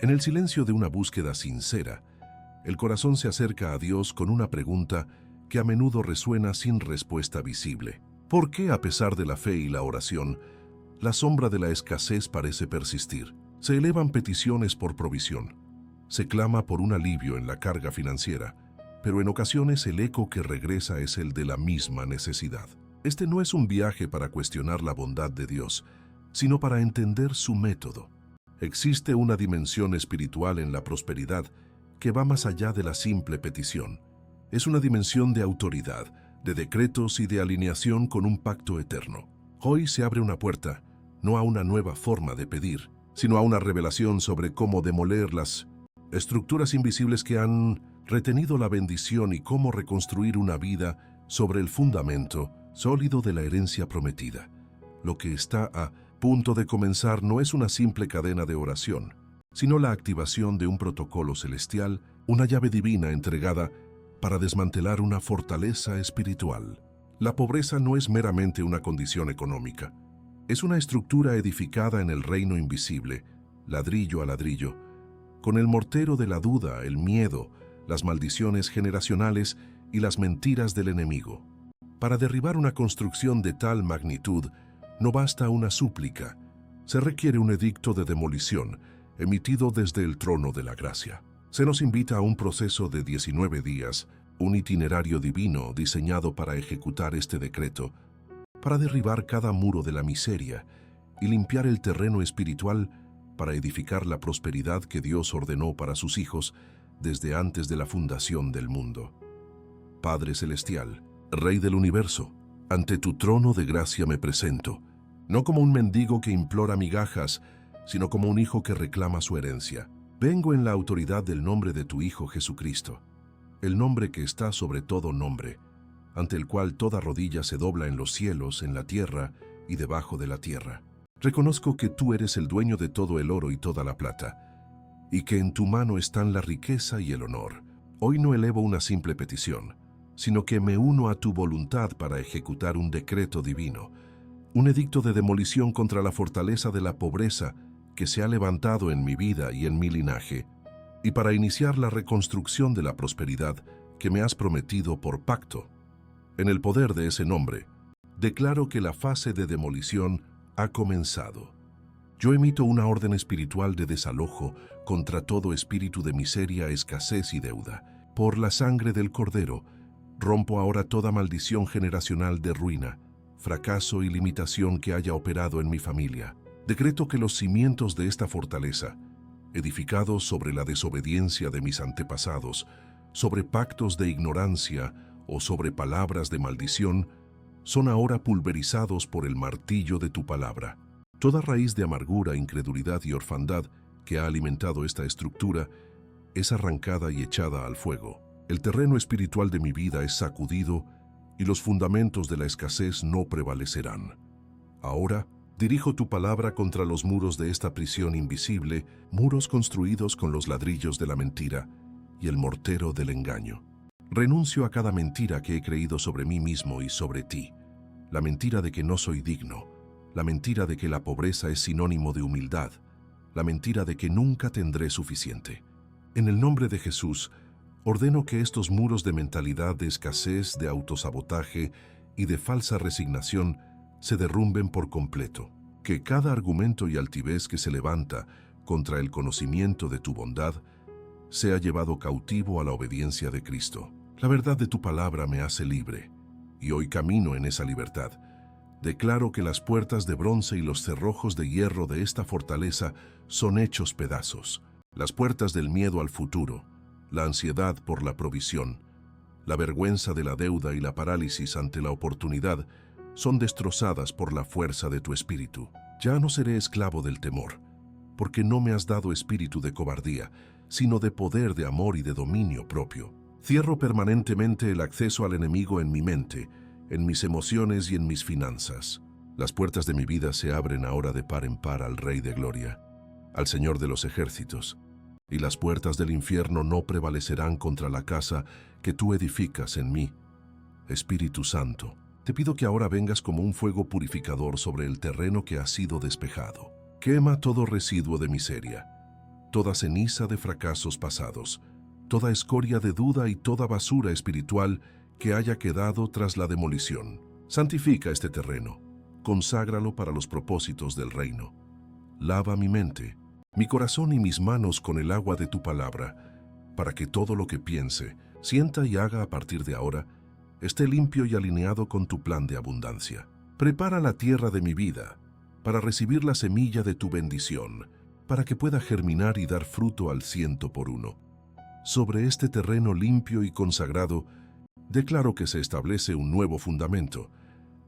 En el silencio de una búsqueda sincera, el corazón se acerca a Dios con una pregunta que a menudo resuena sin respuesta visible. ¿Por qué, a pesar de la fe y la oración, la sombra de la escasez parece persistir? Se elevan peticiones por provisión. Se clama por un alivio en la carga financiera, pero en ocasiones el eco que regresa es el de la misma necesidad. Este no es un viaje para cuestionar la bondad de Dios, sino para entender su método. Existe una dimensión espiritual en la prosperidad que va más allá de la simple petición. Es una dimensión de autoridad, de decretos y de alineación con un pacto eterno. Hoy se abre una puerta, no a una nueva forma de pedir, sino a una revelación sobre cómo demoler las estructuras invisibles que han retenido la bendición y cómo reconstruir una vida sobre el fundamento sólido de la herencia prometida. Lo que está a punto de comenzar no es una simple cadena de oración, sino la activación de un protocolo celestial, una llave divina entregada para desmantelar una fortaleza espiritual. La pobreza no es meramente una condición económica, es una estructura edificada en el reino invisible, ladrillo a ladrillo, con el mortero de la duda, el miedo, las maldiciones generacionales y las mentiras del enemigo. Para derribar una construcción de tal magnitud, no basta una súplica, se requiere un edicto de demolición emitido desde el trono de la gracia. Se nos invita a un proceso de 19 días, un itinerario divino diseñado para ejecutar este decreto, para derribar cada muro de la miseria y limpiar el terreno espiritual para edificar la prosperidad que Dios ordenó para sus hijos desde antes de la fundación del mundo. Padre Celestial, Rey del Universo, ante tu trono de gracia me presento, no como un mendigo que implora migajas, sino como un hijo que reclama su herencia. Vengo en la autoridad del nombre de tu Hijo Jesucristo, el nombre que está sobre todo nombre, ante el cual toda rodilla se dobla en los cielos, en la tierra y debajo de la tierra. Reconozco que tú eres el dueño de todo el oro y toda la plata, y que en tu mano están la riqueza y el honor. Hoy no elevo una simple petición, sino que me uno a tu voluntad para ejecutar un decreto divino, un edicto de demolición contra la fortaleza de la pobreza que se ha levantado en mi vida y en mi linaje, y para iniciar la reconstrucción de la prosperidad que me has prometido por pacto. En el poder de ese nombre, declaro que la fase de demolición ha comenzado. Yo emito una orden espiritual de desalojo contra todo espíritu de miseria, escasez y deuda. Por la sangre del Cordero, rompo ahora toda maldición generacional de ruina, fracaso y limitación que haya operado en mi familia. Decreto que los cimientos de esta fortaleza, edificados sobre la desobediencia de mis antepasados, sobre pactos de ignorancia o sobre palabras de maldición, son ahora pulverizados por el martillo de tu palabra. Toda raíz de amargura, incredulidad y orfandad que ha alimentado esta estructura es arrancada y echada al fuego. El terreno espiritual de mi vida es sacudido y los fundamentos de la escasez no prevalecerán. Ahora, dirijo tu palabra contra los muros de esta prisión invisible, muros construidos con los ladrillos de la mentira y el mortero del engaño. Renuncio a cada mentira que he creído sobre mí mismo y sobre ti. La mentira de que no soy digno, la mentira de que la pobreza es sinónimo de humildad, la mentira de que nunca tendré suficiente. En el nombre de Jesús, ordeno que estos muros de mentalidad de escasez, de autosabotaje y de falsa resignación se derrumben por completo. Que cada argumento y altivez que se levanta contra el conocimiento de tu bondad sea llevado cautivo a la obediencia de Cristo. La verdad de tu palabra me hace libre, y hoy camino en esa libertad. Declaro que las puertas de bronce y los cerrojos de hierro de esta fortaleza son hechos pedazos. Las puertas del miedo al futuro, la ansiedad por la provisión, la vergüenza de la deuda y la parálisis ante la oportunidad son destrozadas por la fuerza de tu espíritu. Ya no seré esclavo del temor, porque no me has dado espíritu de cobardía, sino de poder, de amor y de dominio propio. Cierro permanentemente el acceso al enemigo en mi mente, en mis emociones y en mis finanzas. Las puertas de mi vida se abren ahora de par en par al Rey de Gloria, al Señor de los ejércitos, y las puertas del infierno no prevalecerán contra la casa que tú edificas en mí. Espíritu Santo, te pido que ahora vengas como un fuego purificador sobre el terreno que ha sido despejado. Quema todo residuo de miseria, toda ceniza de fracasos pasados, toda escoria de duda y toda basura espiritual que haya quedado tras la demolición. Santifica este terreno, conságralo para los propósitos del reino. Lava mi mente, mi corazón y mis manos con el agua de tu palabra, para que todo lo que piense, sienta y haga a partir de ahora esté limpio y alineado con tu plan de abundancia. Prepara la tierra de mi vida para recibir la semilla de tu bendición, para que pueda germinar y dar fruto al 100%. Sobre este terreno limpio y consagrado, declaro que se establece un nuevo fundamento,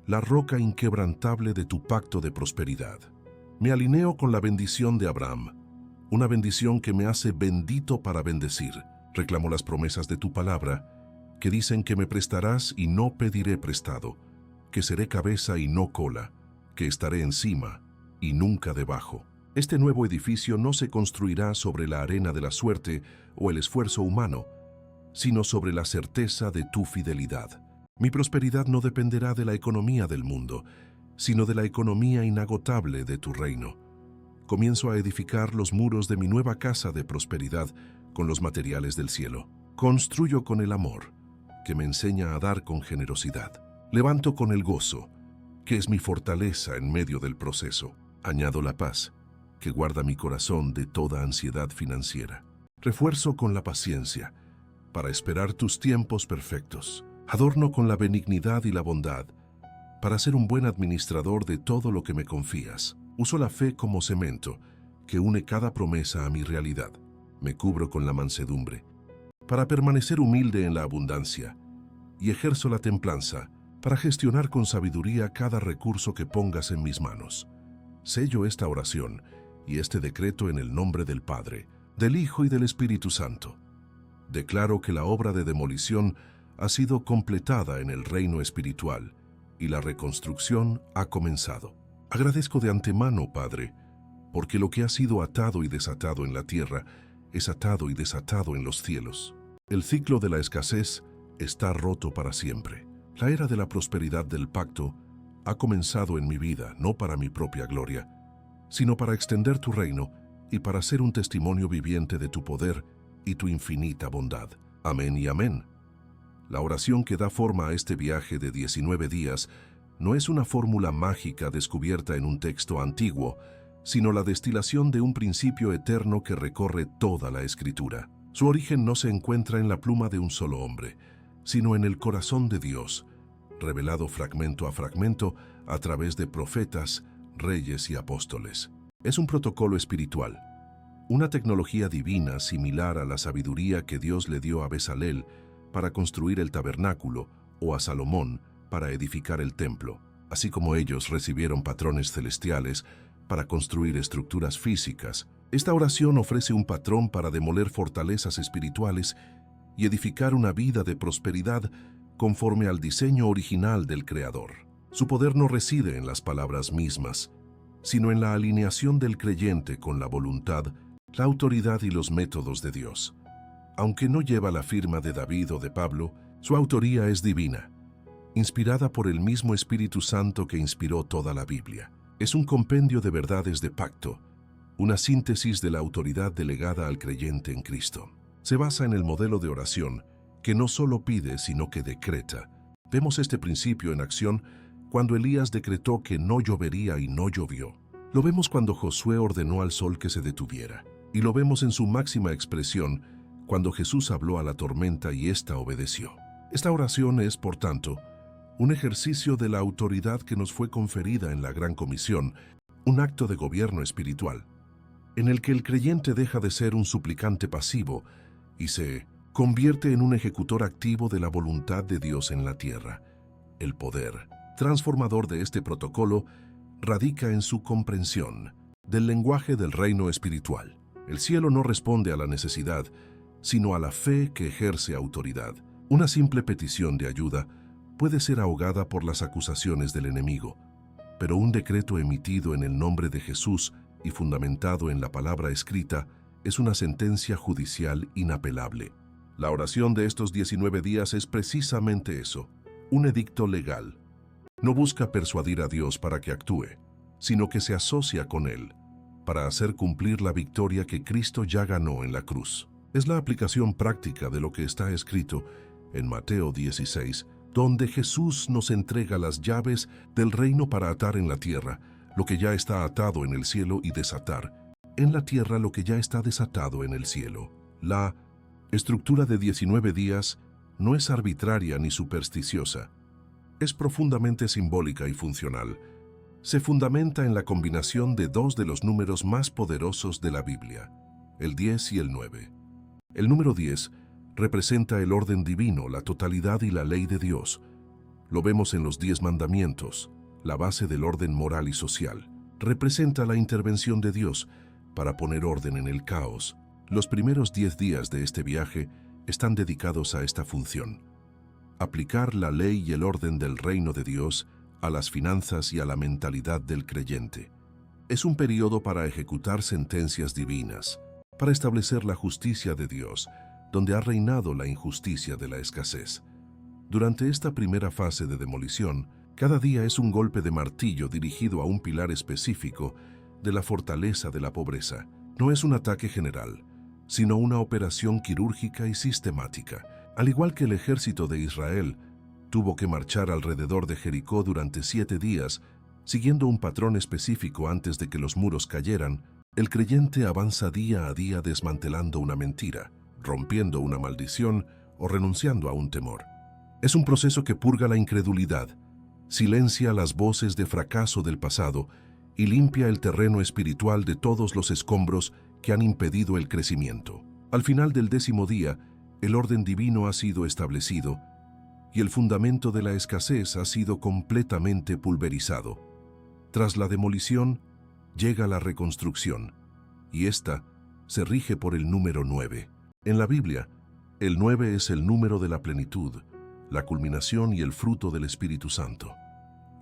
la roca inquebrantable de tu pacto de prosperidad. Me alineo con la bendición de Abraham, una bendición que me hace bendito para bendecir. Reclamo las promesas de tu palabra, que dicen que me prestarás y no pediré prestado, que seré cabeza y no cola, que estaré encima y nunca debajo. Este nuevo edificio no se construirá sobre la arena de la suerte o el esfuerzo humano, sino sobre la certeza de tu fidelidad. Mi prosperidad no dependerá de la economía del mundo, sino de la economía inagotable de tu reino. Comienzo a edificar los muros de mi nueva casa de prosperidad con los materiales del cielo. Construyo con el amor, que me enseña a dar con generosidad. Levanto con el gozo, que es mi fortaleza en medio del proceso. Añado la paz, que guarda mi corazón de toda ansiedad financiera. Refuerzo con la paciencia, para esperar tus tiempos perfectos. Adorno con la benignidad y la bondad, para ser un buen administrador de todo lo que me confías. Uso la fe como cemento, que une cada promesa a mi realidad. Me cubro con la mansedumbre, para permanecer humilde en la abundancia, y ejerzo la templanza, para gestionar con sabiduría cada recurso que pongas en mis manos. Sello esta oración y este decreto en el nombre del Padre, del Hijo y del Espíritu Santo. Declaro que la obra de demolición ha sido completada en el reino espiritual y la reconstrucción ha comenzado. Agradezco de antemano, Padre, porque lo que ha sido atado y desatado en la tierra es atado y desatado en los cielos. El ciclo de la escasez está roto para siempre. La era de la prosperidad del pacto ha comenzado en mi vida, no para mi propia gloria, sino para extender tu reino y para ser un testimonio viviente de tu poder y tu infinita bondad. Amén y amén. La oración que da forma a este viaje de 19 días no es una fórmula mágica descubierta en un texto antiguo, sino la destilación de un principio eterno que recorre toda la Escritura. Su origen no se encuentra en la pluma de un solo hombre, sino en el corazón de Dios, revelado fragmento a fragmento a través de profetas, reyes y apóstoles. Es un protocolo espiritual, una tecnología divina similar a la sabiduría que Dios le dio a Bezalel para construir el tabernáculo o a Salomón para edificar el templo, así como ellos recibieron patrones celestiales para construir estructuras físicas. Esta oración ofrece un patrón para demoler fortalezas espirituales y edificar una vida de prosperidad conforme al diseño original del Creador. Su poder no reside en las palabras mismas, sino en la alineación del creyente con la voluntad, la autoridad y los métodos de Dios. Aunque no lleva la firma de David o de Pablo, su autoría es divina, inspirada por el mismo Espíritu Santo que inspiró toda la Biblia. Es un compendio de verdades de pacto, una síntesis de la autoridad delegada al creyente en Cristo. Se basa en el modelo de oración que no solo pide, sino que decreta. Vemos este principio en acción cuando Elías decretó que no llovería y no llovió. Lo vemos cuando Josué ordenó al sol que se detuviera. Y lo vemos en su máxima expresión cuando Jesús habló a la tormenta y ésta obedeció. Esta oración es, por tanto, un ejercicio de la autoridad que nos fue conferida en la Gran Comisión, un acto de gobierno espiritual, en el que el creyente deja de ser un suplicante pasivo y se convierte en un ejecutor activo de la voluntad de Dios en la tierra. El poder transformador de este protocolo radica en su comprensión del lenguaje del reino espiritual. El cielo no responde a la necesidad, sino a la fe que ejerce autoridad. Una simple petición de ayuda puede ser ahogada por las acusaciones del enemigo, pero un decreto emitido en el nombre de Jesús y fundamentado en la palabra escrita es una sentencia judicial inapelable. La oración de estos 19 días es precisamente eso, un edicto legal. No busca persuadir a Dios para que actúe, sino que se asocia con Él, para hacer cumplir la victoria que Cristo ya ganó en la cruz. Es la aplicación práctica de lo que está escrito en Mateo 16, donde Jesús nos entrega las llaves del reino para atar en la tierra lo que ya está atado en el cielo y desatar en la tierra lo que ya está desatado en el cielo. La estructura de 19 días no es arbitraria ni supersticiosa. Es profundamente simbólica y funcional. Se fundamenta en la combinación de dos de los números más poderosos de la Biblia, el 10 y el 9. El número 10 representa el orden divino, la totalidad y la ley de Dios. Lo vemos en los 10 mandamientos, la base del orden moral y social. Representa la intervención de Dios para poner orden en el caos. Los primeros 10 días de este viaje están dedicados a esta función: aplicar la ley y el orden del reino de Dios a las finanzas y a la mentalidad del creyente. Es un periodo para ejecutar sentencias divinas, para establecer la justicia de Dios, donde ha reinado la injusticia de la escasez. Durante esta primera fase de demolición, cada día es un golpe de martillo dirigido a un pilar específico de la fortaleza de la pobreza. No es un ataque general, sino una operación quirúrgica y sistemática. Al igual que el ejército de Israel tuvo que marchar alrededor de Jericó durante 7 días, siguiendo un patrón específico antes de que los muros cayeran, el creyente avanza día a día desmantelando una mentira, rompiendo una maldición o renunciando a un temor. Es un proceso que purga la incredulidad, silencia las voces de fracaso del pasado y limpia el terreno espiritual de todos los escombros que han impedido el crecimiento. Al final del 10º día, el orden divino ha sido establecido y el fundamento de la escasez ha sido completamente pulverizado. Tras la demolición, llega la reconstrucción, y esta se rige por el número 9. En la Biblia, el 9 es el número de la plenitud, la culminación y el fruto del Espíritu Santo.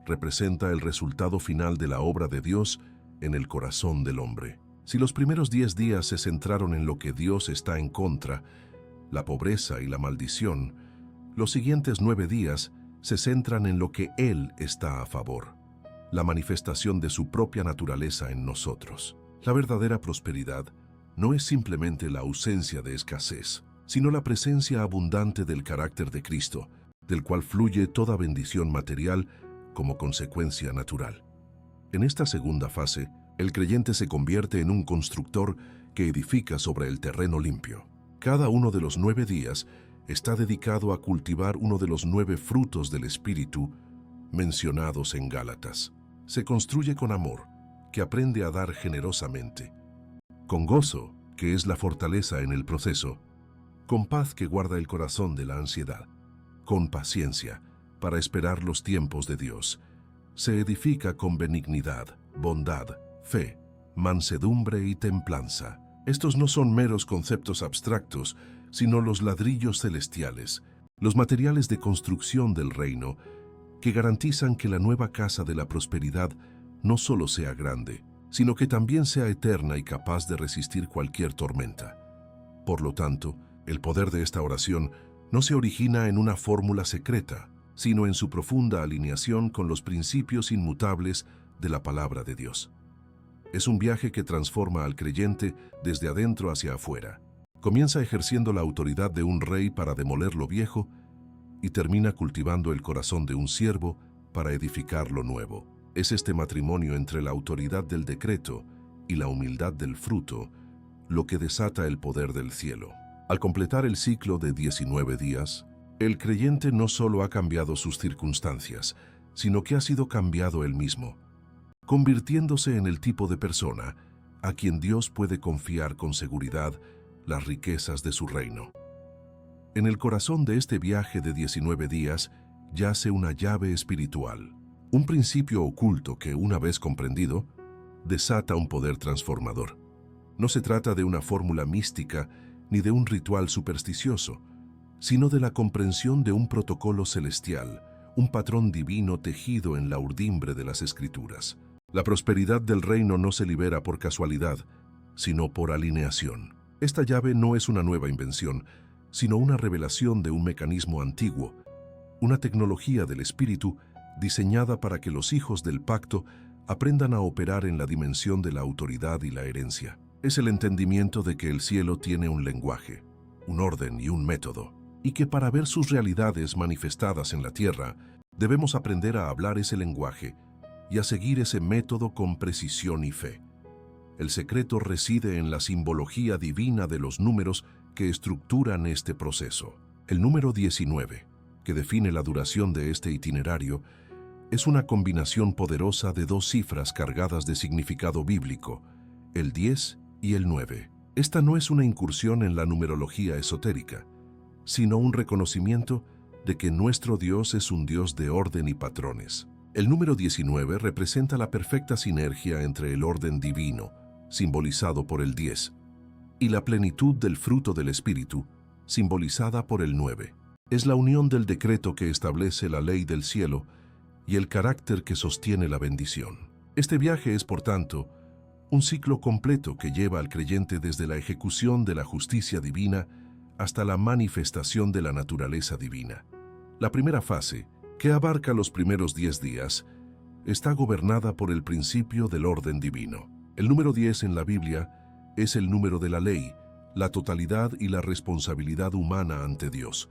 Representa el resultado final de la obra de Dios en el corazón del hombre. Si los primeros 10 días se centraron en lo que Dios está en contra, la pobreza y la maldición, los siguientes 9 días se centran en lo que Él está a favor, la manifestación de su propia naturaleza en nosotros. La verdadera prosperidad no es simplemente la ausencia de escasez, sino la presencia abundante del carácter de Cristo, del cual fluye toda bendición material como consecuencia natural. En esta segunda fase, el creyente se convierte en un constructor que edifica sobre el terreno limpio. Cada uno de los 9 días está dedicado a cultivar uno de los 9 frutos del Espíritu mencionados en Gálatas. Se construye con amor, que aprende a dar generosamente, con gozo, que es la fortaleza en el proceso, con paz que guarda el corazón de la ansiedad, con paciencia, para esperar los tiempos de Dios. Se edifica con benignidad, bondad, fe, mansedumbre y templanza. Estos no son meros conceptos abstractos, sino los ladrillos celestiales, los materiales de construcción del reino, que garantizan que la nueva casa de la prosperidad no solo sea grande, sino que también sea eterna y capaz de resistir cualquier tormenta. Por lo tanto, el poder de esta oración no se origina en una fórmula secreta, sino en su profunda alineación con los principios inmutables de la palabra de Dios. Es un viaje que transforma al creyente desde adentro hacia afuera. Comienza ejerciendo la autoridad de un rey para demoler lo viejo y termina cultivando el corazón de un siervo para edificar lo nuevo. Es este matrimonio entre la autoridad del decreto y la humildad del fruto lo que desata el poder del cielo. Al completar el ciclo de 19 días, el creyente no solo ha cambiado sus circunstancias, sino que ha sido cambiado él mismo, convirtiéndose en el tipo de persona a quien Dios puede confiar con seguridad las riquezas de su reino. En el corazón de este viaje de 19 días yace una llave espiritual, un principio oculto que, una vez comprendido, desata un poder transformador. No se trata de una fórmula mística ni de un ritual supersticioso, sino de la comprensión de un protocolo celestial, un patrón divino tejido en la urdimbre de las Escrituras. La prosperidad del reino no se libera por casualidad, sino por alineación. Esta llave no es una nueva invención, sino una revelación de un mecanismo antiguo, una tecnología del Espíritu diseñada para que los hijos del pacto aprendan a operar en la dimensión de la autoridad y la herencia. Es el entendimiento de que el cielo tiene un lenguaje, un orden y un método, y que para ver sus realidades manifestadas en la tierra, debemos aprender a hablar ese lenguaje y a seguir ese método con precisión y fe. El secreto reside en la simbología divina de los números que estructuran este proceso. El número 19, que define la duración de este itinerario, es una combinación poderosa de dos cifras cargadas de significado bíblico, el 10 y el 9. Esta no es una incursión en la numerología esotérica, sino un reconocimiento de que nuestro Dios es un Dios de orden y patrones. El número 19 representa la perfecta sinergia entre el orden divino, simbolizado por el 10, y la plenitud del fruto del Espíritu, simbolizada por el 9. Es la unión del decreto que establece la ley del cielo y el carácter que sostiene la bendición. Este viaje es, por tanto, un ciclo completo que lleva al creyente desde la ejecución de la justicia divina hasta la manifestación de la naturaleza divina. La primera fase, que abarca los primeros 10 días, está gobernada por el principio del orden divino. El número 10 en la Biblia es el número de la ley, la totalidad y la responsabilidad humana ante Dios.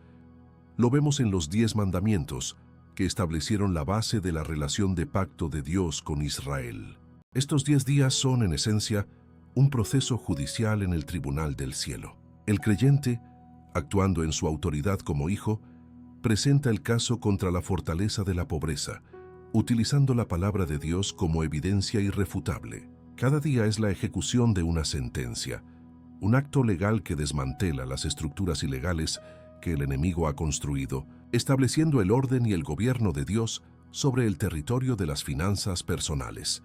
Lo vemos en los 10 mandamientos, que establecieron la base de la relación de pacto de Dios con Israel. Estos 10 días son, en esencia, un proceso judicial en el tribunal del cielo. El creyente, actuando en su autoridad como hijo, presenta el caso contra la fortaleza de la pobreza, utilizando la palabra de Dios como evidencia irrefutable. Cada día es la ejecución de una sentencia, un acto legal que desmantela las estructuras ilegales que el enemigo ha construido, estableciendo el orden y el gobierno de Dios sobre el territorio de las finanzas personales.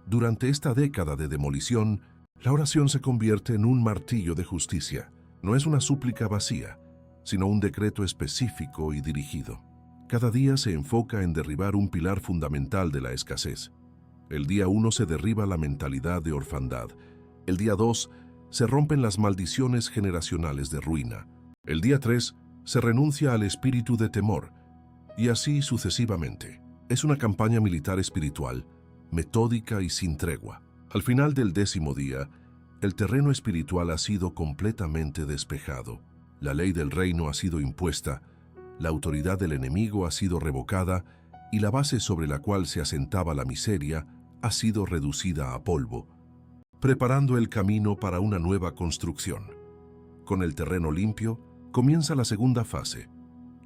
Durante esta década de demolición, la oración se convierte en un martillo de justicia. No es una súplica vacía, sino un decreto específico y dirigido. Cada día se enfoca en derribar un pilar fundamental de la escasez. El día 1 se derriba la mentalidad de orfandad. El día 2 se rompen las maldiciones generacionales de ruina. El día 3 se renuncia al espíritu de temor, y así sucesivamente. Es una campaña militar espiritual, metódica y sin tregua. Al final del 10º día, el terreno espiritual ha sido completamente despejado. La ley del reino ha sido impuesta, la autoridad del enemigo ha sido revocada y la base sobre la cual se asentaba la miseria ha sido reducida a polvo, preparando el camino para una nueva construcción. Con el terreno limpio, comienza la segunda fase,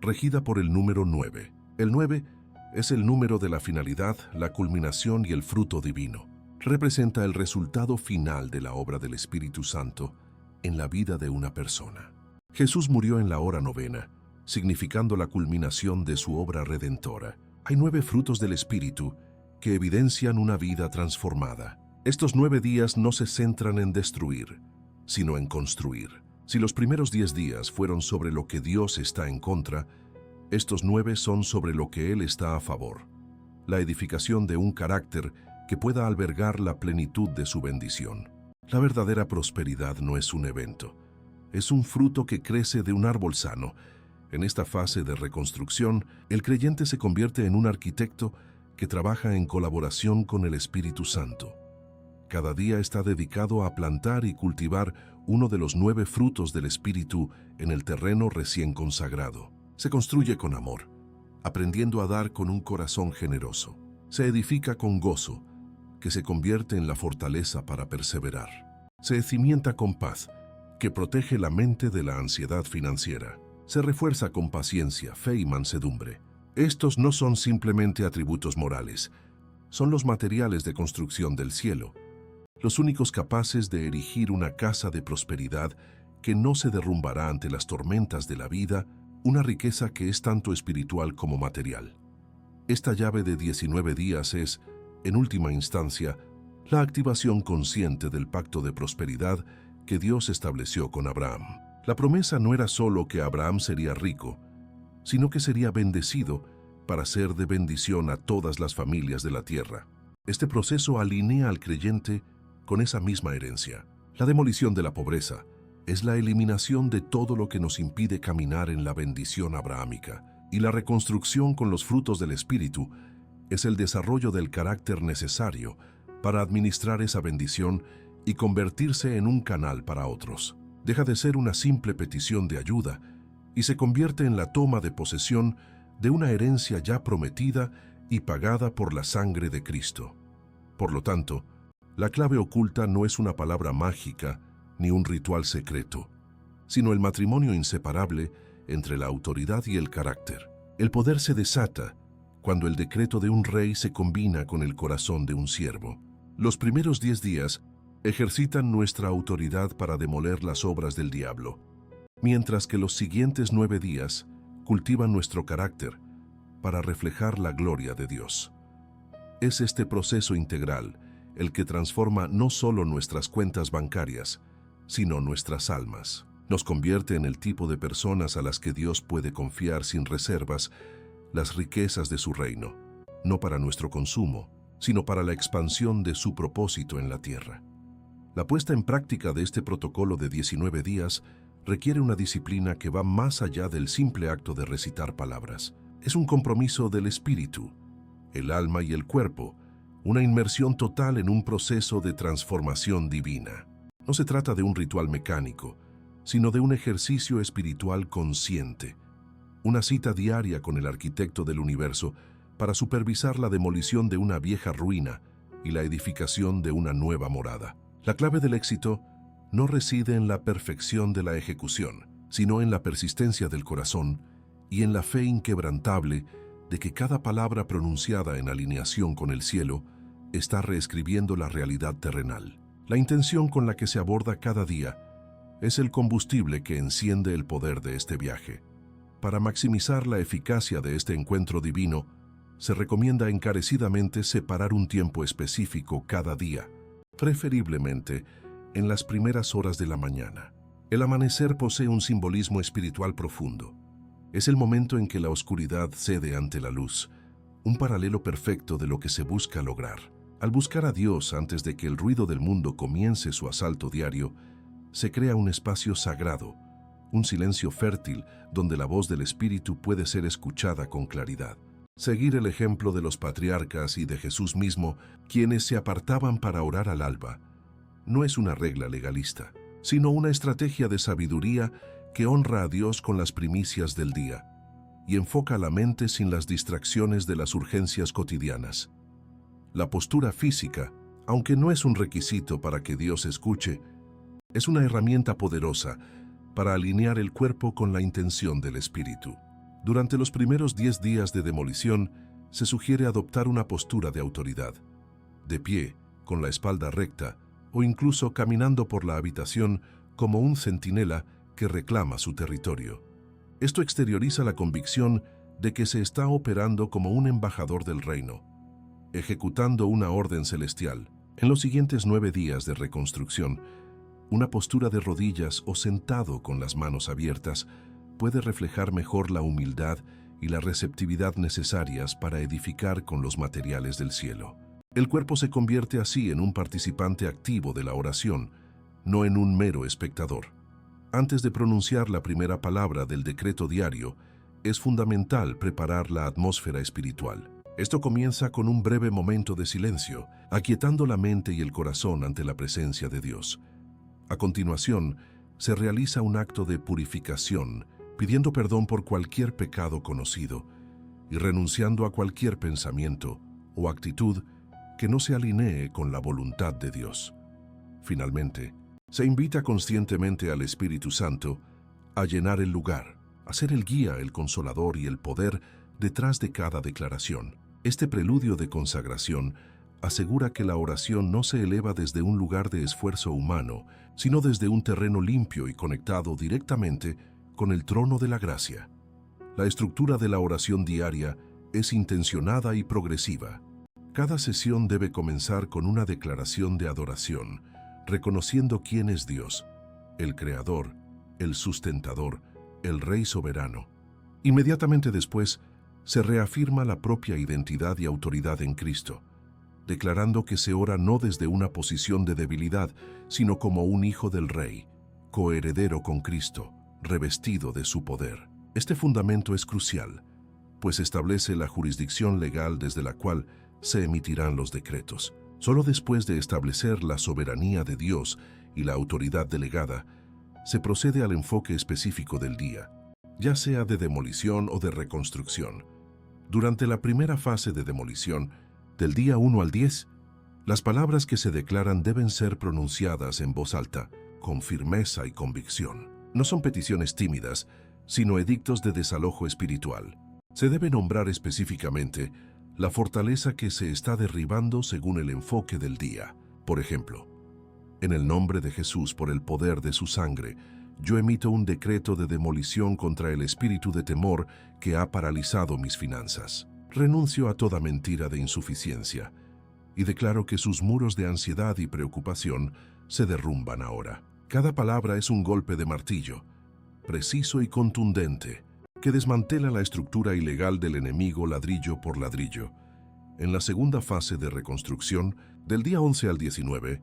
regida por el número 9. El 9 es el número de la finalidad, la culminación y el fruto divino. Representa el resultado final de la obra del Espíritu Santo en la vida de una persona. Jesús murió en la hora novena, significando la culminación de su obra redentora. Hay 9 frutos del Espíritu que evidencian una vida transformada. Estos 9 días no se centran en destruir, sino en construir. Si los primeros 10 días fueron sobre lo que Dios está en contra, estos 9 son sobre lo que Él está a favor. La edificación de un carácter que pueda albergar la plenitud de su bendición. La verdadera prosperidad no es un evento, es un fruto que crece de un árbol sano. En esta fase de reconstrucción, el creyente se convierte en un arquitecto que trabaja en colaboración con el Espíritu Santo. Cada día está dedicado a plantar y cultivar uno de los 9 frutos del Espíritu en el terreno recién consagrado. Se construye con amor, aprendiendo a dar con un corazón generoso. Se edifica con gozo, que se convierte en la fortaleza para perseverar. Se cimienta con paz, que protege la mente de la ansiedad financiera. Se refuerza con paciencia, fe y mansedumbre. Estos no son simplemente atributos morales, son los materiales de construcción del cielo, los únicos capaces de erigir una casa de prosperidad que no se derrumbará ante las tormentas de la vida, una riqueza que es tanto espiritual como material. Esta llave de 19 días es, en última instancia, la activación consciente del pacto de prosperidad que Dios estableció con Abraham. La promesa no era solo que Abraham sería rico, sino que sería bendecido para ser de bendición a todas las familias de la tierra. Este proceso alinea al creyente con esa misma herencia. La demolición de la pobreza es la eliminación de todo lo que nos impide caminar en la bendición abrahámica, y la reconstrucción con los frutos del Espíritu es el desarrollo del carácter necesario para administrar esa bendición y convertirse en un canal para otros. Deja de ser una simple petición de ayuda y se convierte en la toma de posesión de una herencia ya prometida y pagada por la sangre de Cristo. Por lo tanto, la clave oculta no es una palabra mágica ni un ritual secreto, sino el matrimonio inseparable entre la autoridad y el carácter. El poder se desata cuando el decreto de un rey se combina con el corazón de un siervo. Los primeros 10 días ejercitan nuestra autoridad para demoler las obras del diablo, mientras que los siguientes 9 días cultivan nuestro carácter para reflejar la gloria de Dios. Es este proceso integral el que transforma no solo nuestras cuentas bancarias, sino nuestras almas. Nos convierte en el tipo de personas a las que Dios puede confiar sin reservas las riquezas de su reino, no para nuestro consumo, sino para la expansión de su propósito en la tierra. La puesta en práctica de este protocolo de 19 días requiere una disciplina que va más allá del simple acto de recitar palabras. Es un compromiso del espíritu, el alma y el cuerpo, una inmersión total en un proceso de transformación divina. No se trata de un ritual mecánico, sino de un ejercicio espiritual consciente, una cita diaria con el arquitecto del universo para supervisar la demolición de una vieja ruina y la edificación de una nueva morada. La clave del éxito no reside en la perfección de la ejecución, sino en la persistencia del corazón y en la fe inquebrantable de que cada palabra pronunciada en alineación con el cielo está reescribiendo la realidad terrenal. La intención con la que se aborda cada día es el combustible que enciende el poder de este viaje. Para maximizar la eficacia de este encuentro divino, se recomienda encarecidamente separar un tiempo específico cada día, preferiblemente en las primeras horas de la mañana. El amanecer posee un simbolismo espiritual profundo. Es el momento en que la oscuridad cede ante la luz, un paralelo perfecto de lo que se busca lograr. Al buscar a Dios antes de que el ruido del mundo comience su asalto diario, se crea un espacio sagrado, un silencio fértil donde la voz del Espíritu puede ser escuchada con claridad. Seguir el ejemplo de los patriarcas y de Jesús mismo, quienes se apartaban para orar al alba, no es una regla legalista, sino una estrategia de sabiduría que honra a Dios con las primicias del día y enfoca la mente sin las distracciones de las urgencias cotidianas. La postura física, aunque no es un requisito para que Dios escuche, es una herramienta poderosa para alinear el cuerpo con la intención del espíritu. Durante los primeros 10 días de demolición, se sugiere adoptar una postura de autoridad, de pie, con la espalda recta, o incluso caminando por la habitación como un centinela que reclama su territorio. Esto exterioriza la convicción de que se está operando como un embajador del reino, ejecutando una orden celestial. En los siguientes 9 días de reconstrucción, una postura de rodillas o sentado con las manos abiertas puede reflejar mejor la humildad y la receptividad necesarias para edificar con los materiales del cielo. El cuerpo se convierte así en un participante activo de la oración, no en un mero espectador. Antes de pronunciar la primera palabra del decreto diario, es fundamental preparar la atmósfera espiritual. Esto comienza con un breve momento de silencio, aquietando la mente y el corazón ante la presencia de Dios. A continuación, se realiza un acto de purificación, pidiendo perdón por cualquier pecado conocido y renunciando a cualquier pensamiento o actitud que no se alinee con la voluntad de Dios. Finalmente, se invita conscientemente al Espíritu Santo a llenar el lugar, a ser el guía, el consolador y el poder detrás de cada declaración. Este preludio de consagración asegura que la oración no se eleva desde un lugar de esfuerzo humano, sino desde un terreno limpio y conectado directamente con el trono de la gracia. La estructura de la oración diaria es intencionada y progresiva. Cada sesión debe comenzar con una declaración de adoración, reconociendo quién es Dios, el Creador, el Sustentador, el Rey Soberano. Inmediatamente después, se reafirma la propia identidad y autoridad en Cristo, declarando que se ora no desde una posición de debilidad, sino como un hijo del Rey, coheredero con Cristo, revestido de su poder. Este fundamento es crucial, pues establece la jurisdicción legal desde la cual se emitirán los decretos. Solo después de establecer la soberanía de Dios y la autoridad delegada, se procede al enfoque específico del día, ya sea de demolición o de reconstrucción. Durante la primera fase de demolición, del día 1 al 10, las palabras que se declaran deben ser pronunciadas en voz alta, con firmeza y convicción. No son peticiones tímidas, sino edictos de desalojo espiritual. Se debe nombrar específicamente la fortaleza que se está derribando según el enfoque del día. Por ejemplo, en el nombre de Jesús, por el poder de su sangre, yo emito un decreto de demolición contra el espíritu de temor que ha paralizado mis finanzas. Renuncio a toda mentira de insuficiencia y declaro que sus muros de ansiedad y preocupación se derrumban ahora. Cada palabra es un golpe de martillo, preciso y contundente, que desmantela la estructura ilegal del enemigo ladrillo por ladrillo. En la segunda fase de reconstrucción, del día 11 al 19,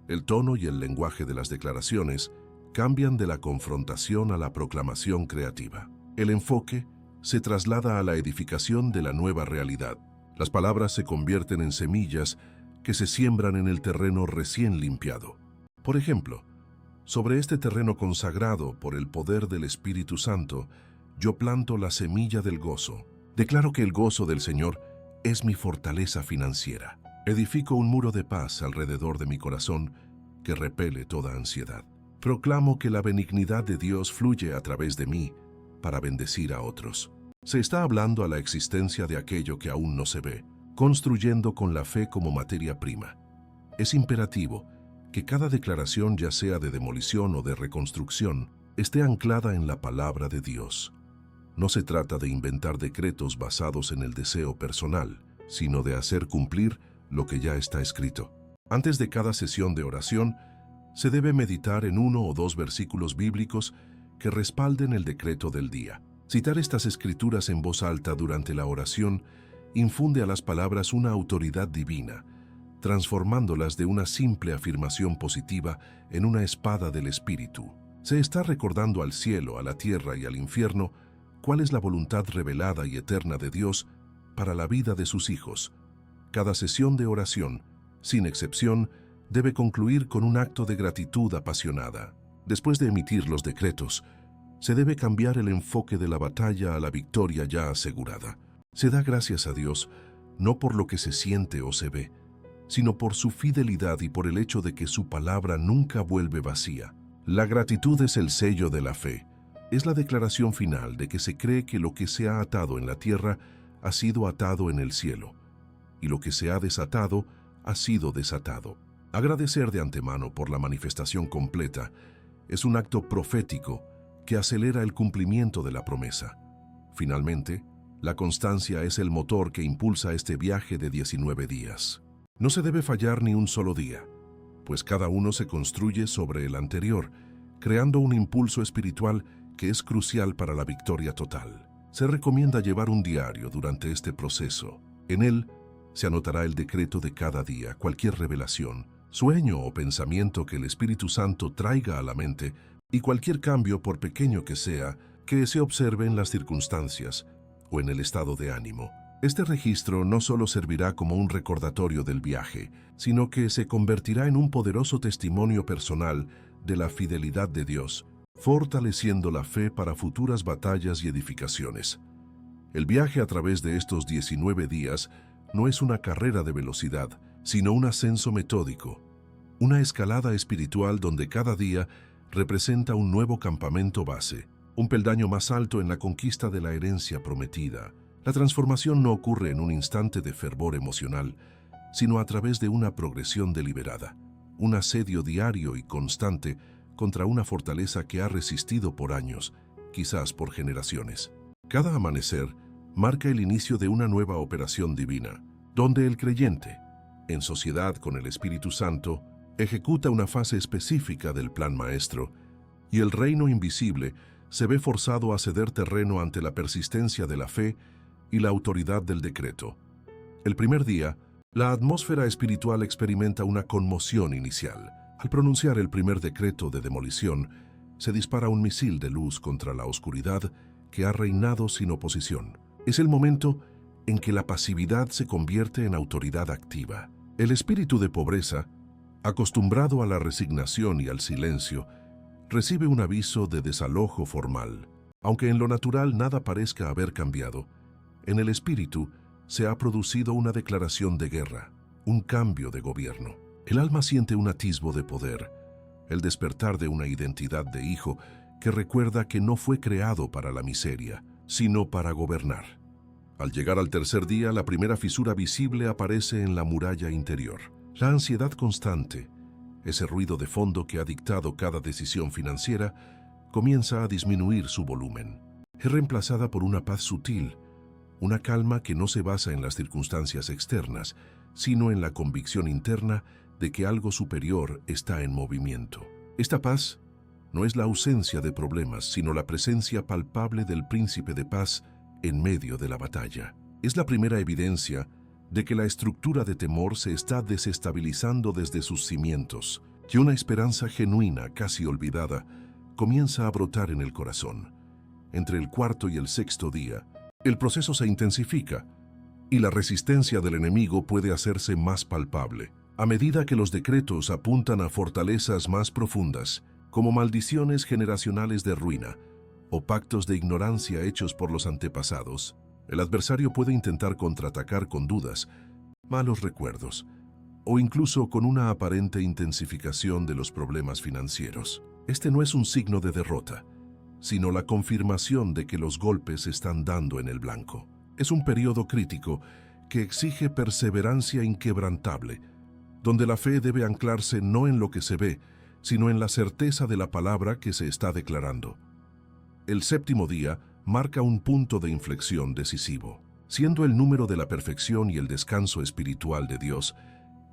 el tono y el lenguaje de las declaraciones cambian de la confrontación a la proclamación creativa. El enfoque se traslada a la edificación de la nueva realidad. Las palabras se convierten en semillas que se siembran en el terreno recién limpiado. Por ejemplo, sobre este terreno consagrado por el poder del Espíritu Santo, yo planto la semilla del gozo. Declaro que el gozo del Señor es mi fortaleza financiera. Edifico un muro de paz alrededor de mi corazón que repele toda ansiedad. Proclamo que la benignidad de Dios fluye a través de mí para bendecir a otros. Se está hablando a la existencia de aquello que aún no se ve, construyendo con la fe como materia prima. Es imperativo que cada declaración, ya sea de demolición o de reconstrucción, esté anclada en la palabra de Dios. No se trata de inventar decretos basados en el deseo personal, sino de hacer cumplir lo que ya está escrito. Antes de cada sesión de oración, se debe meditar en 1 o 2 versículos bíblicos que respalden el decreto del día. Citar estas escrituras en voz alta durante la oración infunde a las palabras una autoridad divina, transformándolas de una simple afirmación positiva en una espada del Espíritu. Se está recordando al cielo, a la tierra y al infierno cuál es la voluntad revelada y eterna de Dios para la vida de sus hijos. Cada sesión de oración, sin excepción, debe concluir con un acto de gratitud apasionada. Después de emitir los decretos, se debe cambiar el enfoque de la batalla a la victoria ya asegurada. Se da gracias a Dios, no por lo que se siente o se ve, sino por su fidelidad y por el hecho de que su palabra nunca vuelve vacía. La gratitud es el sello de la fe. Es la declaración final de que se cree que lo que se ha atado en la tierra ha sido atado en el cielo, y lo que se ha desatado ha sido desatado. Agradecer de antemano por la manifestación completa es un acto profético que acelera el cumplimiento de la promesa. Finalmente, la constancia es el motor que impulsa este viaje de 19 días. No se debe fallar ni un solo día, pues cada uno se construye sobre el anterior, creando un impulso espiritual que es crucial para la victoria total. Se recomienda llevar un diario durante este proceso. En él se anotará el decreto de cada día, cualquier revelación, sueño o pensamiento que el Espíritu Santo traiga a la mente y cualquier cambio, por pequeño que sea, que se observe en las circunstancias o en el estado de ánimo. Este registro no solo servirá como un recordatorio del viaje, sino que se convertirá en un poderoso testimonio personal de la fidelidad de Dios, fortaleciendo la fe para futuras batallas y edificaciones. El viaje a través de estos 19 días no es una carrera de velocidad, sino un ascenso metódico, una escalada espiritual donde cada día representa un nuevo campamento base, un peldaño más alto en la conquista de la herencia prometida. La transformación no ocurre en un instante de fervor emocional, sino a través de una progresión deliberada, un asedio diario y constante contra una fortaleza que ha resistido por años, quizás por generaciones. Cada amanecer marca el inicio de una nueva operación divina, donde el creyente, en sociedad con el Espíritu Santo, ejecuta una fase específica del plan maestro, y el reino invisible se ve forzado a ceder terreno ante la persistencia de la fe y la autoridad del decreto. El primer día, la atmósfera espiritual experimenta una conmoción inicial. Al pronunciar el primer decreto de demolición, se dispara un misil de luz contra la oscuridad que ha reinado sin oposición. Es el momento en que la pasividad se convierte en autoridad activa. El espíritu de pobreza, acostumbrado a la resignación y al silencio, recibe un aviso de desalojo formal. Aunque en lo natural nada parezca haber cambiado, en el espíritu se ha producido una declaración de guerra, un cambio de gobierno. El alma siente un atisbo de poder, el despertar de una identidad de hijo que recuerda que no fue creado para la miseria, sino para gobernar. Al llegar al tercer día, la primera fisura visible aparece en la muralla interior. La ansiedad constante, ese ruido de fondo que ha dictado cada decisión financiera, comienza a disminuir su volumen. Es reemplazada por una paz sutil, una calma que no se basa en las circunstancias externas, sino en la convicción interna de que algo superior está en movimiento. Esta paz no es la ausencia de problemas, sino la presencia palpable del príncipe de paz en medio de la batalla. Es la primera evidencia de que la estructura de temor se está desestabilizando desde sus cimientos, que una esperanza genuina, casi olvidada, comienza a brotar en el corazón. Entre el cuarto y el sexto día, el proceso se intensifica y la resistencia del enemigo puede hacerse más palpable. A medida que los decretos apuntan a fortalezas más profundas, como maldiciones generacionales de ruina o pactos de ignorancia hechos por los antepasados, el adversario puede intentar contraatacar con dudas, malos recuerdos o incluso con una aparente intensificación de los problemas financieros. Este no es un signo de derrota, sino la confirmación de que los golpes se están dando en el blanco. Es un periodo crítico que exige perseverancia inquebrantable, donde la fe debe anclarse no en lo que se ve, sino en la certeza de la palabra que se está declarando. El séptimo día marca un punto de inflexión decisivo. Siendo el número de la perfección y el descanso espiritual de Dios,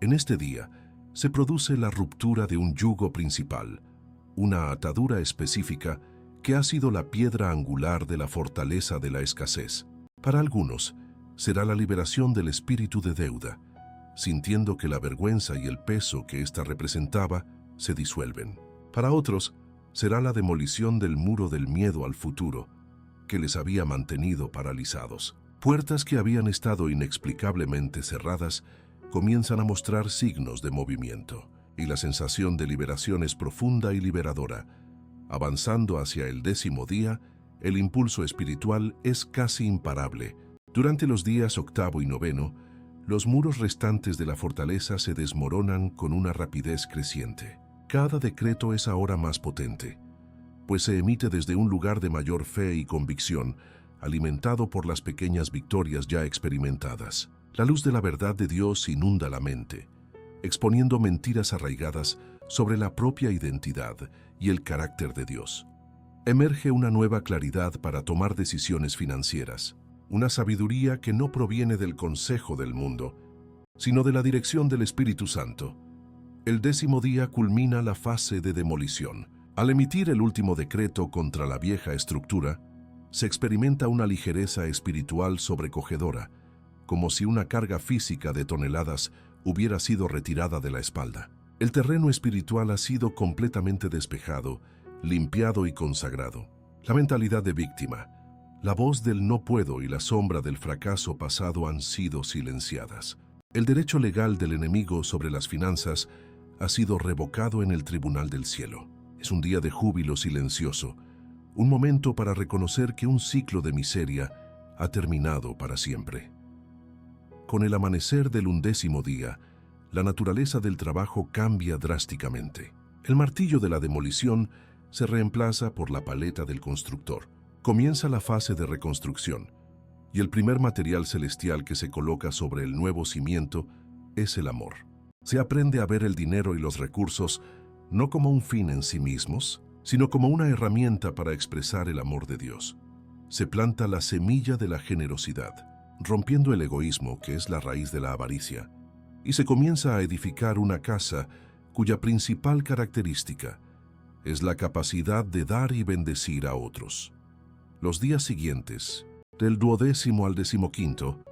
en este día se produce la ruptura de un yugo principal, una atadura específica que ha sido la piedra angular de la fortaleza de la escasez. Para algunos, será la liberación del espíritu de deuda, sintiendo que la vergüenza y el peso que ésta representaba se disuelven. Para otros, será la demolición del muro del miedo al futuro, que les había mantenido paralizados. Puertas que habían estado inexplicablemente cerradas comienzan a mostrar signos de movimiento, y la sensación de liberación es profunda y liberadora. Avanzando hacia el 10º día, el impulso espiritual es casi imparable. Durante los días 8º y 9º, los muros restantes de la fortaleza se desmoronan con una rapidez creciente. Cada decreto es ahora más potente, pues se emite desde un lugar de mayor fe y convicción, alimentado por las pequeñas victorias ya experimentadas. La luz de la verdad de Dios inunda la mente, exponiendo mentiras arraigadas sobre la propia identidad y el carácter de Dios. Emerge una nueva claridad para tomar decisiones financieras, una sabiduría que no proviene del consejo del mundo, sino de la dirección del Espíritu Santo. El 10º día culmina la fase de demolición. Al emitir el último decreto contra la vieja estructura, se experimenta una ligereza espiritual sobrecogedora, como si una carga física de toneladas hubiera sido retirada de la espalda. El terreno espiritual ha sido completamente despejado, limpiado y consagrado. La mentalidad de víctima, la voz del no puedo y la sombra del fracaso pasado han sido silenciadas. El derecho legal del enemigo sobre las finanzas ha sido revocado en el tribunal del cielo. Es un día de júbilo silencioso, un momento para reconocer que un ciclo de miseria ha terminado para siempre. Con el amanecer del 11º día, la naturaleza del trabajo cambia drásticamente. El martillo de la demolición se reemplaza por la paleta del constructor. Comienza la fase de reconstrucción, y el primer material celestial que se coloca sobre el nuevo cimiento es el amor. Se aprende a ver el dinero y los recursos no como un fin en sí mismos, sino como una herramienta para expresar el amor de Dios. Se planta la semilla de la generosidad, rompiendo el egoísmo, que es la raíz de la avaricia, y se comienza a edificar una casa cuya principal característica es la capacidad de dar y bendecir a otros. Los días siguientes, del 12º al 15º,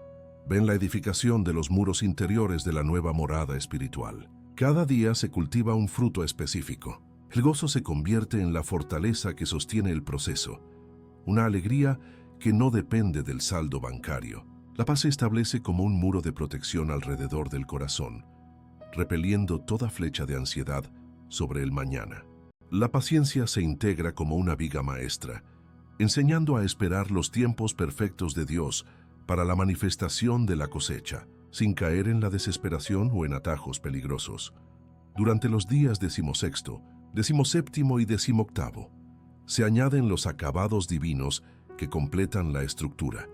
ven la edificación de los muros interiores de la nueva morada espiritual. Cada día se cultiva un fruto específico. El gozo se convierte en la fortaleza que sostiene el proceso, una alegría que no depende del saldo bancario. La paz se establece como un muro de protección alrededor del corazón, repeliendo toda flecha de ansiedad sobre el mañana. La paciencia se integra como una viga maestra, enseñando a esperar los tiempos perfectos de Dios para la manifestación de la cosecha, sin caer en la desesperación o en atajos peligrosos. Durante los días 16º, 17º y 18º, se añaden los acabados divinos que completan la estructura,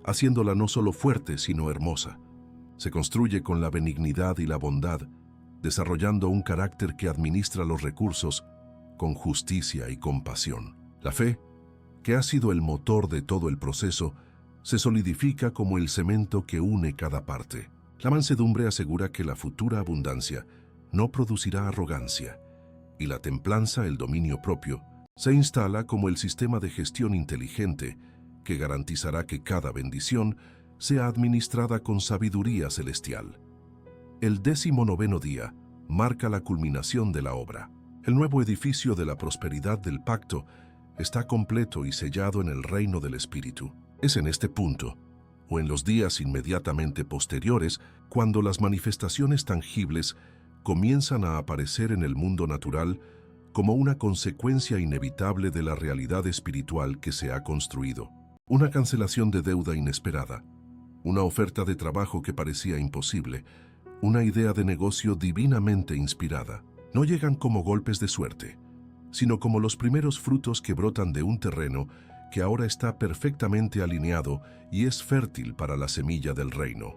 haciéndola no solo fuerte, sino hermosa. Se construye con la benignidad y la bondad, desarrollando un carácter que administra los recursos con justicia y compasión. La fe, que ha sido el motor de todo el proceso, se solidifica como el cemento que une cada parte. La mansedumbre asegura que la futura abundancia no producirá arrogancia, y la templanza, el dominio propio, se instala como el sistema de gestión inteligente que garantizará que cada bendición sea administrada con sabiduría celestial. El 19º día marca la culminación de la obra. El nuevo edificio de la prosperidad del pacto está completo y sellado en el reino del Espíritu. Es en este punto, o en los días inmediatamente posteriores, cuando las manifestaciones tangibles comienzan a aparecer en el mundo natural como una consecuencia inevitable de la realidad espiritual que se ha construido. Una cancelación de deuda inesperada, una oferta de trabajo que parecía imposible, una idea de negocio divinamente inspirada, no llegan como golpes de suerte, sino como los primeros frutos que brotan de un terreno que ahora está perfectamente alineado y es fértil para la semilla del reino.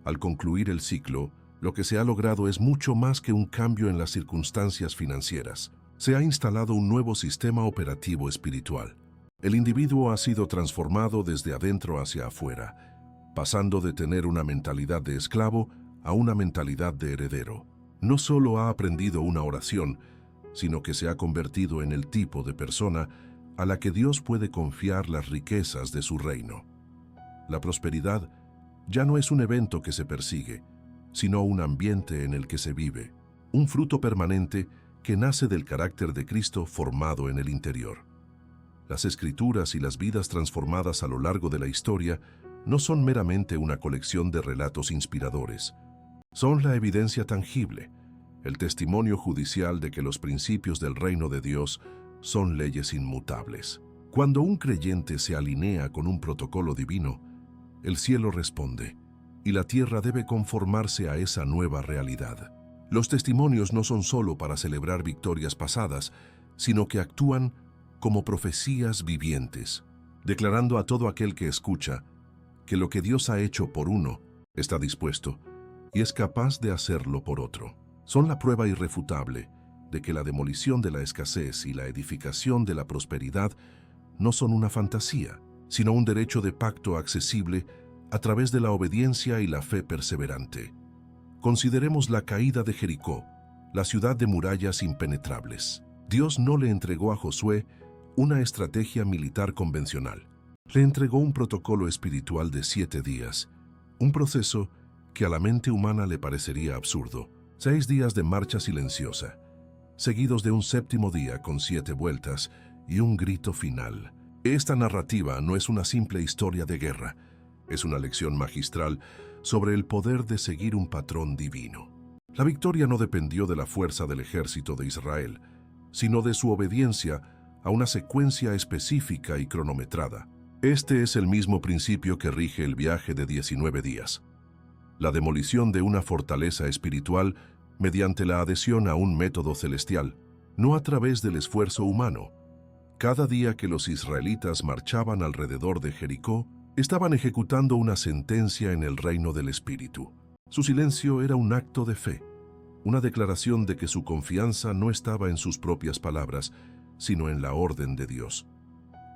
Al concluir el ciclo, lo que se ha logrado es mucho más que un cambio en las circunstancias financieras. Se ha instalado un nuevo sistema operativo espiritual. El individuo ha sido transformado desde adentro hacia afuera, pasando de tener una mentalidad de esclavo a una mentalidad de heredero. No solo ha aprendido una oración, sino que se ha convertido en el tipo de persona a la que Dios puede confiar las riquezas de su reino. La prosperidad ya no es un evento que se persigue, sino un ambiente en el que se vive, un fruto permanente que nace del carácter de Cristo formado en el interior. Las Escrituras y las vidas transformadas a lo largo de la historia no son meramente una colección de relatos inspiradores. Son la evidencia tangible, el testimonio judicial de que los principios del reino de Dios son leyes inmutables. Cuando un creyente se alinea con un protocolo divino, el cielo responde, y la tierra debe conformarse a esa nueva realidad. Los testimonios no son solo para celebrar victorias pasadas, sino que actúan como profecías vivientes, declarando a todo aquel que escucha que lo que Dios ha hecho por uno está dispuesto y es capaz de hacerlo por otro. Son la prueba irrefutable de que la demolición de la escasez y la edificación de la prosperidad no son una fantasía, sino un derecho de pacto accesible a través de la obediencia y la fe perseverante. Consideremos la caída de Jericó, la ciudad de murallas impenetrables. Dios no le entregó a Josué una estrategia militar convencional. Le entregó un protocolo espiritual de 7 días, un proceso que a la mente humana le parecería absurdo. 6 días de marcha silenciosa, seguidos de un 7º día con 7 vueltas y un grito final. Esta narrativa no es una simple historia de guerra, es una lección magistral sobre el poder de seguir un patrón divino. La victoria no dependió de la fuerza del ejército de Israel, sino de su obediencia a una secuencia específica y cronometrada. Este es el mismo principio que rige el viaje de 19 días. La demolición de una fortaleza espiritual mediante la adhesión a un método celestial, no a través del esfuerzo humano. Cada día que los israelitas marchaban alrededor de Jericó, estaban ejecutando una sentencia en el reino del Espíritu. Su silencio era un acto de fe, una declaración de que su confianza no estaba en sus propias palabras, sino en la orden de Dios.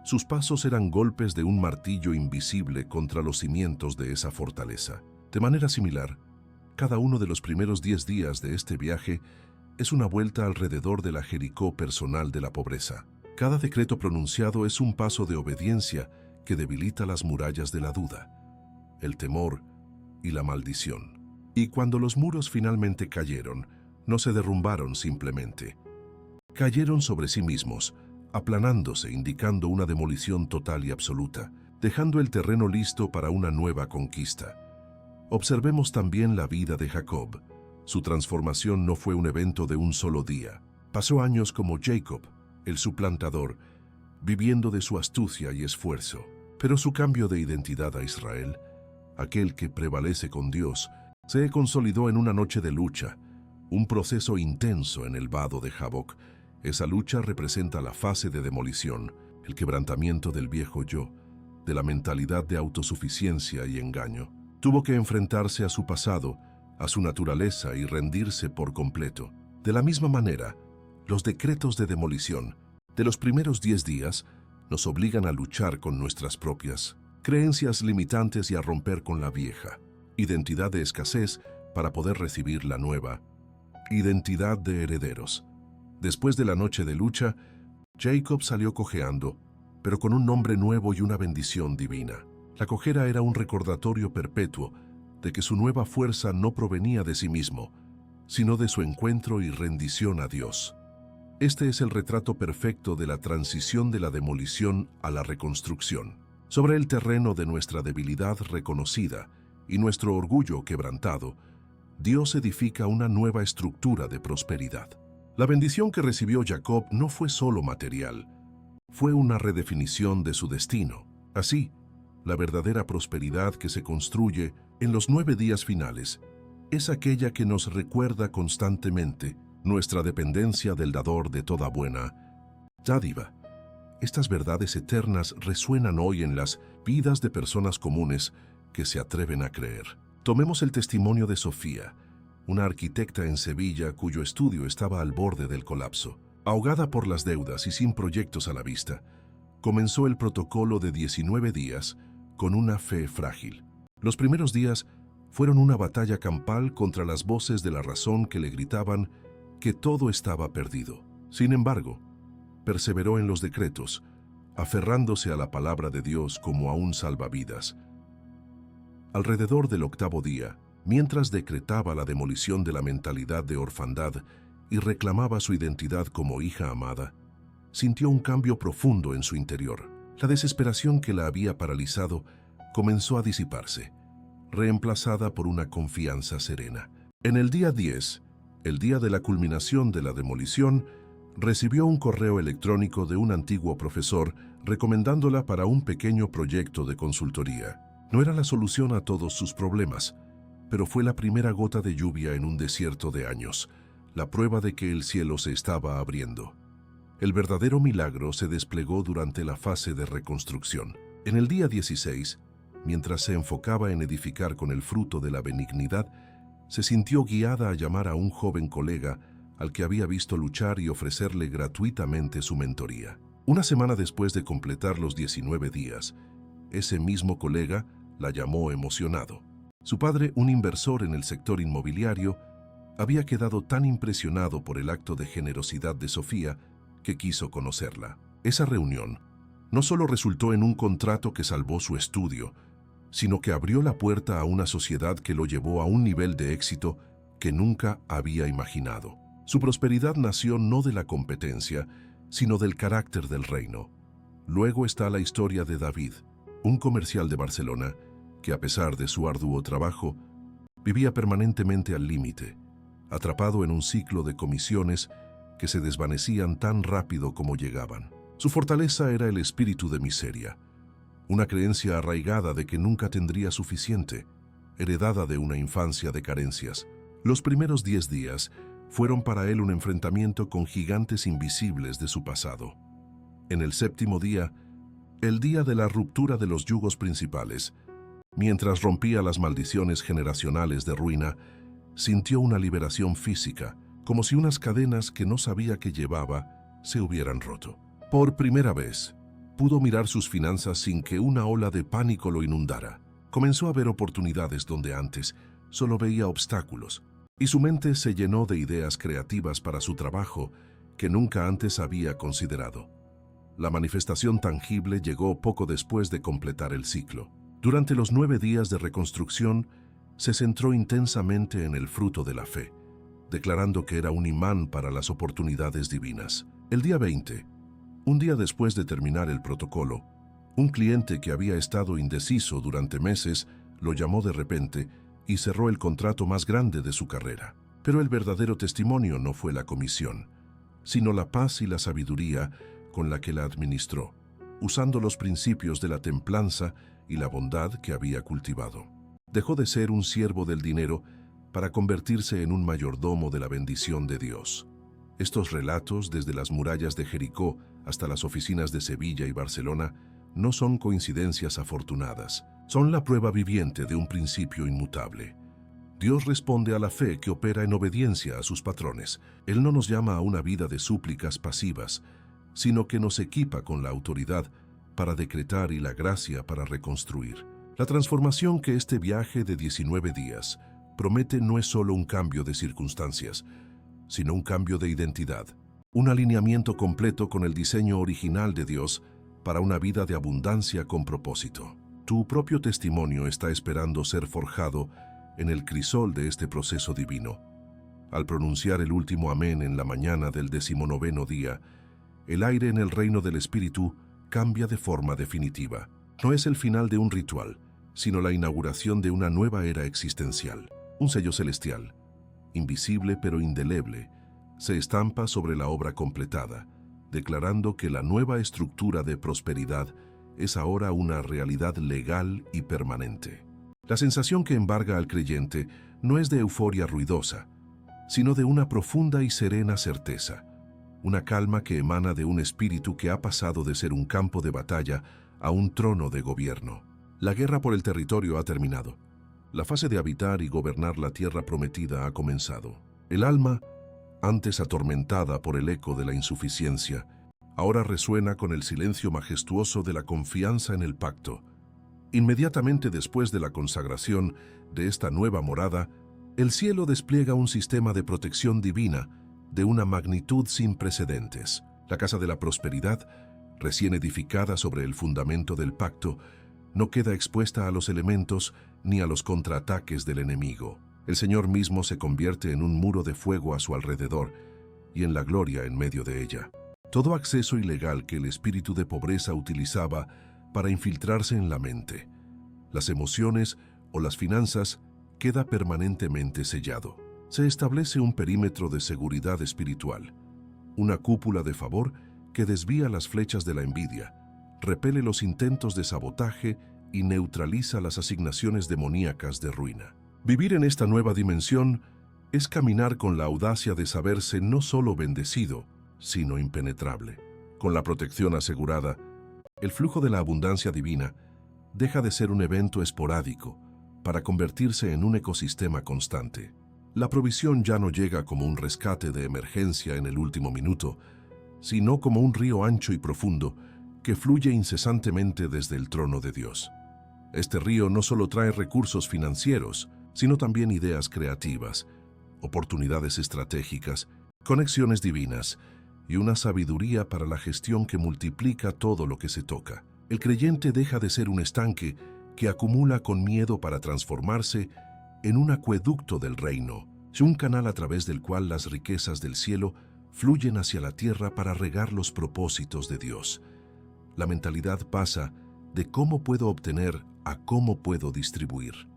Sus pasos eran golpes de un martillo invisible contra los cimientos de esa fortaleza. De manera similar, cada uno de los primeros 10 días de este viaje es una vuelta alrededor de la Jericó personal de la pobreza. Cada decreto pronunciado es un paso de obediencia que debilita las murallas de la duda, el temor y la maldición. Y cuando los muros finalmente cayeron, no se derrumbaron simplemente. Cayeron sobre sí mismos, aplanándose, indicando una demolición total y absoluta, dejando el terreno listo para una nueva conquista. Observemos también la vida de Jacob. Su transformación no fue un evento de un solo día. Pasó años como Jacob, el suplantador, viviendo de su astucia y esfuerzo. Pero su cambio de identidad a Israel, aquel que prevalece con Dios, se consolidó en una noche de lucha, un proceso intenso en el vado de Jaboc. Esa lucha representa la fase de demolición, el quebrantamiento del viejo yo, de la mentalidad de autosuficiencia y engaño. Tuvo que enfrentarse a su pasado, a su naturaleza y rendirse por completo. De la misma manera, los decretos de demolición de los primeros 10 días nos obligan a luchar con nuestras propias creencias limitantes y a romper con la vieja identidad de escasez para poder recibir la nueva identidad de herederos. Después de la noche de lucha, Jacob salió cojeando, pero con un nombre nuevo y una bendición divina. La cojera era un recordatorio perpetuo de que su nueva fuerza no provenía de sí mismo, sino de su encuentro y rendición a Dios. Este es el retrato perfecto de la transición de la demolición a la reconstrucción. Sobre el terreno de nuestra debilidad reconocida y nuestro orgullo quebrantado, Dios edifica una nueva estructura de prosperidad. La bendición que recibió Jacob no fue solo material, fue una redefinición de su destino. Así, la verdadera prosperidad que se construye en los 9 días finales es aquella que nos recuerda constantemente nuestra dependencia del dador de toda buena dádiva. Estas verdades eternas resuenan hoy en las vidas de personas comunes que se atreven a creer. Tomemos el testimonio de Sofía, una arquitecta en Sevilla cuyo estudio estaba al borde del colapso. Ahogada por las deudas y sin proyectos a la vista, comenzó el protocolo de 19 días con una fe frágil. Los primeros días fueron una batalla campal contra las voces de la razón que le gritaban que todo estaba perdido. Sin embargo, perseveró en los decretos, aferrándose a la palabra de Dios como a un salvavidas. Alrededor del 8º día, mientras decretaba la demolición de la mentalidad de orfandad y reclamaba su identidad como hija amada, sintió un cambio profundo en su interior. La desesperación que la había paralizado comenzó a disiparse, reemplazada por una confianza serena. En el día 10, el día de la culminación de la demolición, recibió un correo electrónico de un antiguo profesor recomendándola para un pequeño proyecto de consultoría. No era la solución a todos sus problemas, pero fue la primera gota de lluvia en un desierto de años, la prueba de que el cielo se estaba abriendo. El verdadero milagro se desplegó durante la fase de reconstrucción. En el día 16, mientras se enfocaba en edificar con el fruto de la benignidad, se sintió guiada a llamar a un joven colega al que había visto luchar y ofrecerle gratuitamente su mentoría. Una semana después de completar los 19 días, ese mismo colega la llamó emocionado. Su padre, un inversor en el sector inmobiliario, había quedado tan impresionado por el acto de generosidad de Sofía que quiso conocerla. Esa reunión no solo resultó en un contrato que salvó su estudio, sino que abrió la puerta a una sociedad que lo llevó a un nivel de éxito que nunca había imaginado. Su prosperidad nació no de la competencia, sino del carácter del reino. Luego está la historia de David, un comercial de Barcelona que, a pesar de su arduo trabajo, vivía permanentemente al límite, atrapado en un ciclo de comisiones que se desvanecían tan rápido como llegaban. Su fortaleza era el espíritu de miseria, una creencia arraigada de que nunca tendría suficiente, heredada de una infancia de carencias. Los primeros 10 días fueron para él un enfrentamiento con gigantes invisibles de su pasado. En el 7º día, el día de la ruptura de los yugos principales, mientras rompía las maldiciones generacionales de ruina, sintió una liberación física, como si unas cadenas que no sabía que llevaba se hubieran roto. Por primera vez, pudo mirar sus finanzas sin que una ola de pánico lo inundara. Comenzó a ver oportunidades donde antes solo veía obstáculos, y su mente se llenó de ideas creativas para su trabajo que nunca antes había considerado. La manifestación tangible llegó poco después de completar el ciclo. Durante los 9 días de reconstrucción, se centró intensamente en el fruto de la fe, declarando que era un imán para las oportunidades divinas. El día 20, Un día después de terminar el protocolo, un cliente que había estado indeciso durante meses lo llamó de repente y cerró el contrato más grande de su carrera. Pero el verdadero testimonio no fue la comisión, sino la paz y la sabiduría con la que la administró, usando los principios de la templanza y la bondad que había cultivado. Dejó de ser un siervo del dinero para convertirse en un mayordomo de la bendición de Dios. Estos relatos, desde las murallas de Jericó hasta las oficinas de Sevilla y Barcelona, no son coincidencias afortunadas, son la prueba viviente de un principio inmutable. Dios responde a la fe que opera en obediencia a sus patrones. Él no nos llama a una vida de súplicas pasivas, sino que nos equipa con la autoridad para decretar y la gracia para reconstruir. La transformación que este viaje de 19 días promete no es solo un cambio de circunstancias, sino un cambio de identidad, un alineamiento completo con el diseño original de Dios para una vida de abundancia con propósito. Tu propio testimonio está esperando ser forjado en el crisol de este proceso divino. Al pronunciar el último amén en la mañana del 19º día, el aire en el reino del Espíritu cambia de forma definitiva. No es el final de un ritual, sino la inauguración de una nueva era existencial. Un sello celestial, invisible pero indeleble, se estampa sobre la obra completada, declarando que la nueva estructura de prosperidad es ahora una realidad legal y permanente. La sensación que embarga al creyente no es de euforia ruidosa, sino de una profunda y serena certeza, una calma que emana de un espíritu que ha pasado de ser un campo de batalla a un trono de gobierno. La guerra por el territorio ha terminado. La fase de habitar y gobernar la tierra prometida ha comenzado. El alma, antes atormentada por el eco de la insuficiencia, ahora resuena con el silencio majestuoso de la confianza en el pacto. Inmediatamente después de la consagración de esta nueva morada, el cielo despliega un sistema de protección divina de una magnitud sin precedentes. La casa de la prosperidad, recién edificada sobre el fundamento del pacto, no queda expuesta a los elementos ni a los contraataques del enemigo. El Señor mismo se convierte en un muro de fuego a su alrededor y en la gloria en medio de ella. Todo acceso ilegal que el espíritu de pobreza utilizaba para infiltrarse en la mente, las emociones o las finanzas queda permanentemente sellado. Se establece un perímetro de seguridad espiritual, una cúpula de favor que desvía las flechas de la envidia, repele los intentos de sabotaje y neutraliza las asignaciones demoníacas de ruina. Vivir en esta nueva dimensión es caminar con la audacia de saberse no solo bendecido, sino impenetrable. Con la protección asegurada, el flujo de la abundancia divina deja de ser un evento esporádico para convertirse en un ecosistema constante. La provisión ya no llega como un rescate de emergencia en el último minuto, sino como un río ancho y profundo que fluye incesantemente desde el trono de Dios. Este río no solo trae recursos financieros, sino también ideas creativas, oportunidades estratégicas, conexiones divinas y una sabiduría para la gestión que multiplica todo lo que se toca. El creyente deja de ser un estanque que acumula con miedo para transformarse en un acueducto del reino, un canal a través del cual las riquezas del cielo fluyen hacia la tierra para regar los propósitos de Dios. La mentalidad pasa de cómo puedo obtener a cómo puedo distribuir.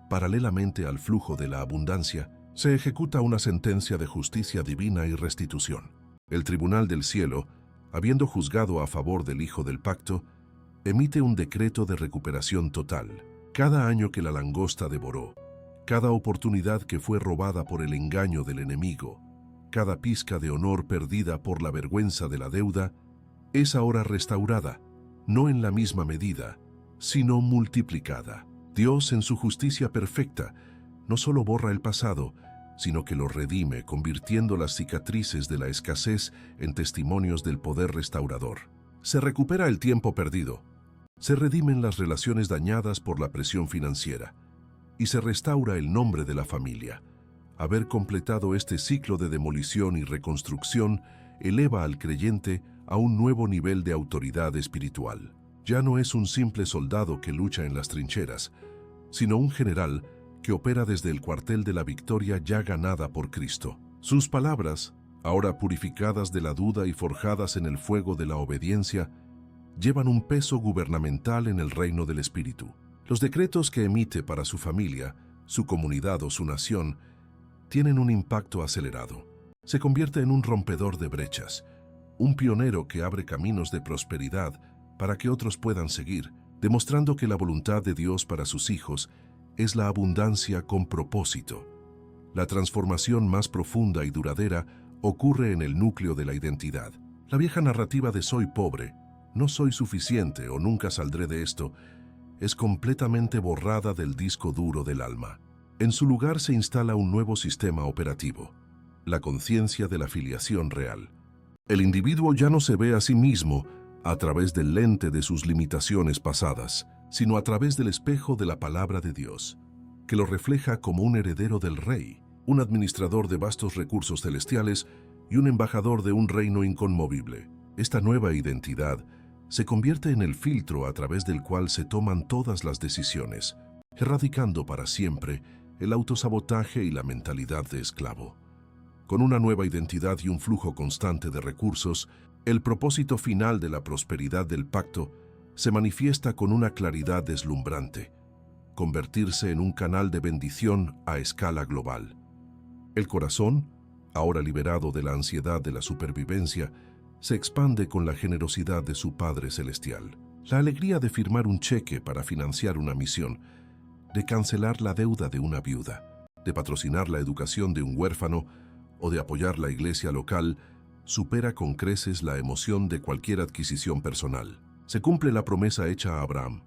Paralelamente al flujo de la abundancia, se ejecuta una sentencia de justicia divina y restitución. El tribunal del cielo, habiendo juzgado a favor del Hijo del Pacto, emite un decreto de recuperación total. Cada año que la langosta devoró, cada oportunidad que fue robada por el engaño del enemigo, cada pizca de honor perdida por la vergüenza de la deuda, es ahora restaurada, no en la misma medida, sino multiplicada. Dios, en su justicia perfecta, no solo borra el pasado, sino que lo redime, convirtiendo las cicatrices de la escasez en testimonios del poder restaurador. Se recupera el tiempo perdido, se redimen las relaciones dañadas por la presión financiera, y se restaura el nombre de la familia. Haber completado este ciclo de demolición y reconstrucción eleva al creyente a un nuevo nivel de autoridad espiritual. Ya no es un simple soldado que lucha en las trincheras, sino un general que opera desde el cuartel de la victoria ya ganada por Cristo. Sus palabras, ahora purificadas de la duda y forjadas en el fuego de la obediencia, llevan un peso gubernamental en el reino del Espíritu. Los decretos que emite para su familia, su comunidad o su nación tienen un impacto acelerado. Se convierte en un rompedor de brechas, un pionero que abre caminos de prosperidad para que otros puedan seguir, demostrando que la voluntad de Dios para sus hijos es la abundancia con propósito. La transformación más profunda y duradera ocurre en el núcleo de la identidad. La vieja narrativa de soy pobre, no soy suficiente o nunca saldré de esto, es completamente borrada del disco duro del alma. En su lugar se instala un nuevo sistema operativo, la conciencia de la filiación real. El individuo ya no se ve a sí mismo a través del lente de sus limitaciones pasadas, sino a través del espejo de la palabra de Dios, que lo refleja como un heredero del Rey, un administrador de vastos recursos celestiales y un embajador de un reino inconmovible. Esta nueva identidad se convierte en el filtro a través del cual se toman todas las decisiones, erradicando para siempre el autosabotaje y la mentalidad de esclavo. Con una nueva identidad y un flujo constante de recursos, el propósito final de la prosperidad del pacto se manifiesta con una claridad deslumbrante: convertirse en un canal de bendición a escala global. El corazón, ahora liberado de la ansiedad de la supervivencia, se expande con la generosidad de su Padre Celestial. La alegría de firmar un cheque para financiar una misión, de cancelar la deuda de una viuda, de patrocinar la educación de un huérfano o de apoyar la iglesia local, supera con creces la emoción de cualquier adquisición personal. Se cumple la promesa hecha a Abraham: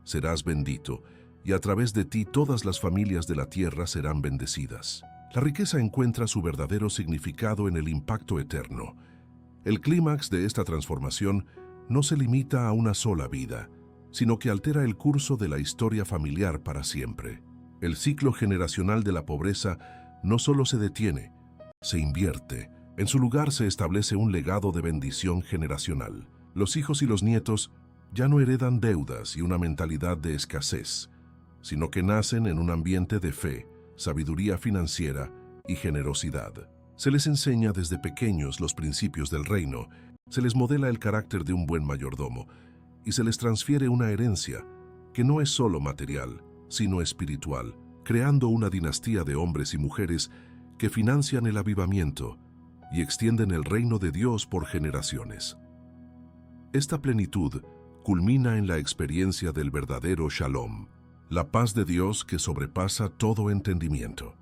serás bendito, y a través de ti todas las familias de la tierra serán bendecidas. La riqueza encuentra su verdadero significado en el impacto eterno. El clímax de esta transformación no se limita a una sola vida, sino que altera el curso de la historia familiar para siempre. El ciclo generacional de la pobreza no solo se detiene, se invierte. En su lugar se establece un legado de bendición generacional. Los hijos y los nietos ya no heredan deudas y una mentalidad de escasez, sino que nacen en un ambiente de fe, sabiduría financiera y generosidad. Se les enseña desde pequeños los principios del reino, se les modela el carácter de un buen mayordomo y se les transfiere una herencia que no es solo material, sino espiritual, creando una dinastía de hombres y mujeres que financian el avivamiento y extienden el reino de Dios por generaciones. Esta plenitud culmina en la experiencia del verdadero Shalom, la paz de Dios que sobrepasa todo entendimiento.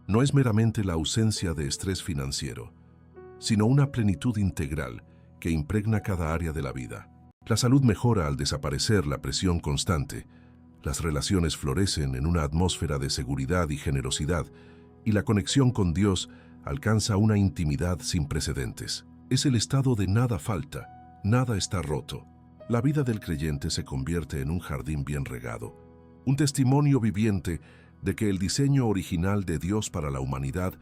No es meramente la ausencia de estrés financiero, sino una plenitud integral que impregna cada área de la vida. La salud mejora al desaparecer la presión constante, las relaciones florecen en una atmósfera de seguridad y generosidad, y la conexión con Dios alcanza una intimidad sin precedentes. Es el estado de nada falta, nada está roto. La vida del creyente se convierte en un jardín bien regado, un testimonio viviente de que el diseño original de Dios para la humanidad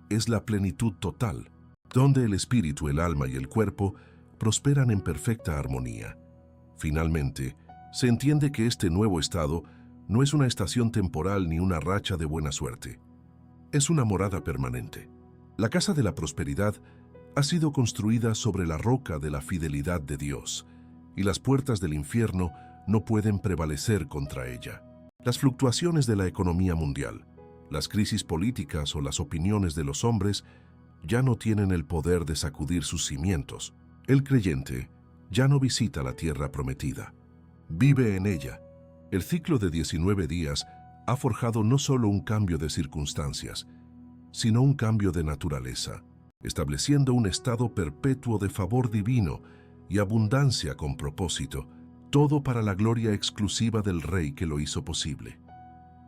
es la plenitud total, donde el espíritu, el alma y el cuerpo prosperan en perfecta armonía. Finalmente, se entiende que este nuevo estado no es una estación temporal ni una racha de buena suerte. Es una morada permanente. La casa de la prosperidad ha sido construida sobre la roca de la fidelidad de Dios, y las puertas del infierno no pueden prevalecer contra ella. Las fluctuaciones de la economía mundial, las crisis políticas o las opiniones de los hombres ya no tienen el poder de sacudir sus cimientos. El creyente ya no visita la tierra prometida, vive en ella. El ciclo de 19 días ha forjado no solo un cambio de circunstancias, sino un cambio de naturaleza, estableciendo un estado perpetuo de favor divino y abundancia con propósito, todo para la gloria exclusiva del Rey que lo hizo posible.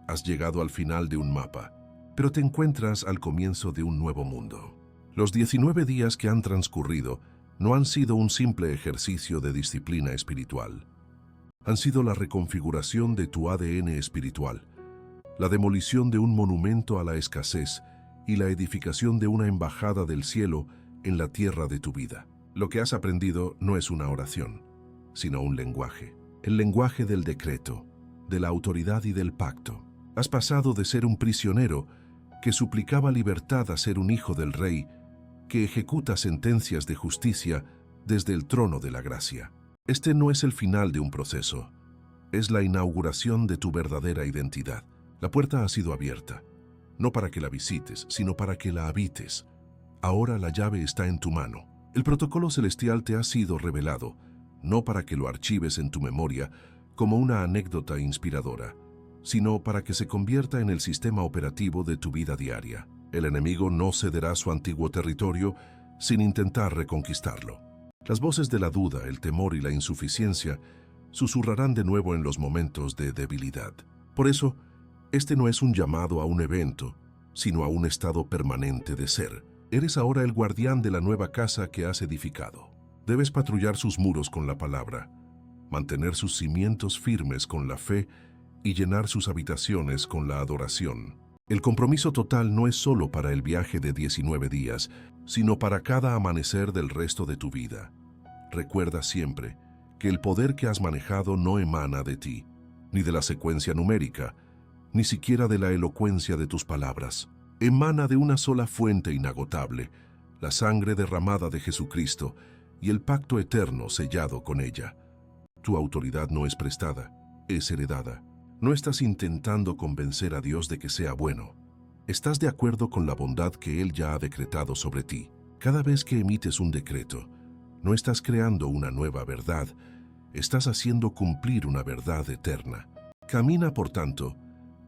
Has llegado al final de un mapa, pero te encuentras al comienzo de un nuevo mundo. Los 19 días que han transcurrido no han sido un simple ejercicio de disciplina espiritual. Han sido la reconfiguración de tu ADN espiritual, la demolición de un monumento a la escasez y la edificación de una embajada del cielo en la tierra de tu vida. Lo que has aprendido no es una oración, sino un lenguaje. El lenguaje del decreto, de la autoridad y del pacto. Has pasado de ser un prisionero que suplicaba libertad a ser un hijo del Rey que ejecuta sentencias de justicia desde el trono de la gracia. Este no es el final de un proceso, es la inauguración de tu verdadera identidad. La puerta ha sido abierta, no para que la visites, sino para que la habites. Ahora la llave está en tu mano. El protocolo celestial te ha sido revelado, no para que lo archives en tu memoria como una anécdota inspiradora, sino para que se convierta en el sistema operativo de tu vida diaria. El enemigo no cederá su antiguo territorio sin intentar reconquistarlo. Las voces de la duda, el temor y la insuficiencia susurrarán de nuevo en los momentos de debilidad. Por eso, este no es un llamado a un evento, sino a un estado permanente de ser. Eres ahora el guardián de la nueva casa que has edificado. Debes patrullar sus muros con la palabra, mantener sus cimientos firmes con la fe y llenar sus habitaciones con la adoración. El compromiso total no es solo para el viaje de 19 días, sino para cada amanecer del resto de tu vida. Recuerda siempre que el poder que has manejado no emana de ti, ni de la secuencia numérica, ni siquiera de la elocuencia de tus palabras. Emana de una sola fuente inagotable, la sangre derramada de Jesucristo y el pacto eterno sellado con ella. Tu autoridad no es prestada, es heredada. No estás intentando convencer a Dios de que sea bueno. Estás de acuerdo con la bondad que Él ya ha decretado sobre ti. Cada vez que emites un decreto, no estás creando una nueva verdad, estás haciendo cumplir una verdad eterna. Camina, por tanto,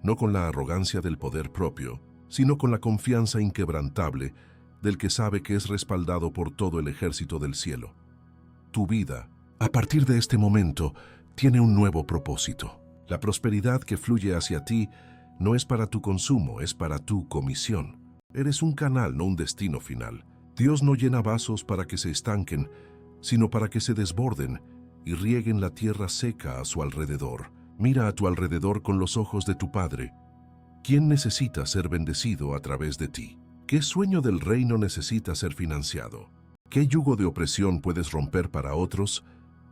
no con la arrogancia del poder propio, sino con la confianza inquebrantable del que sabe que es respaldado por todo el ejército del cielo. Tu vida, a partir de este momento, tiene un nuevo propósito. La prosperidad que fluye hacia ti no es para tu consumo, es para tu comisión. Eres un canal, no un destino final. Dios no llena vasos para que se estanquen, sino para que se desborden y rieguen la tierra seca a su alrededor. Mira a tu alrededor con los ojos de tu Padre. ¿Quién necesita ser bendecido a través de ti? ¿Qué sueño del reino necesita ser financiado? ¿Qué yugo de opresión puedes romper para otros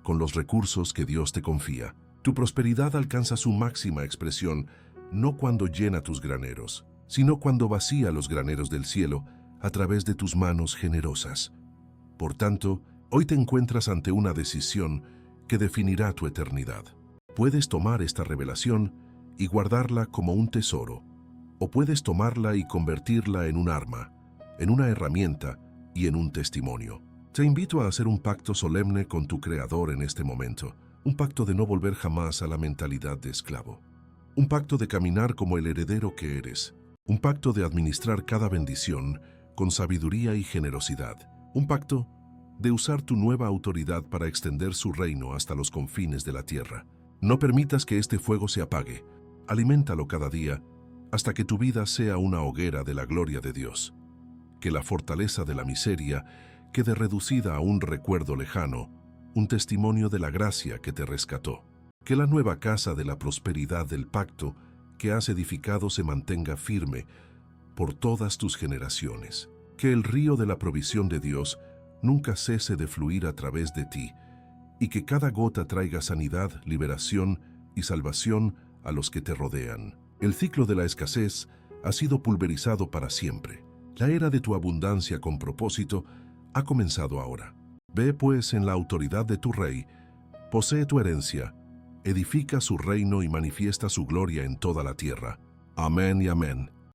con los recursos que Dios te confía? Tu prosperidad alcanza su máxima expresión no cuando llena tus graneros, sino cuando vacía los graneros del cielo a través de tus manos generosas. Por tanto, hoy te encuentras ante una decisión que definirá tu eternidad. Puedes tomar esta revelación y guardarla como un tesoro, o puedes tomarla y convertirla en un arma, en una herramienta y en un testimonio. Te invito a hacer un pacto solemne con tu Creador en este momento, un pacto de no volver jamás a la mentalidad de esclavo, un pacto de caminar como el heredero que eres, un pacto de administrar cada bendición con sabiduría y generosidad, un pacto de usar tu nueva autoridad para extender su reino hasta los confines de la tierra. No permitas que este fuego se apague. Aliméntalo cada día hasta que tu vida sea una hoguera de la gloria de Dios. Que la fortaleza de la miseria quede reducida a un recuerdo lejano, un testimonio de la gracia que te rescató. Que la nueva casa de la prosperidad del pacto que has edificado se mantenga firme por todas tus generaciones. Que el río de la provisión de Dios nunca cese de fluir a través de ti y que cada gota traiga sanidad, liberación y salvación a los que te rodean. El ciclo de la escasez ha sido pulverizado para siempre. La era de tu abundancia con propósito ha comenzado ahora. Ve pues en la autoridad de tu Rey, posee tu herencia, edifica su reino y manifiesta su gloria en toda la tierra. Amén y amén.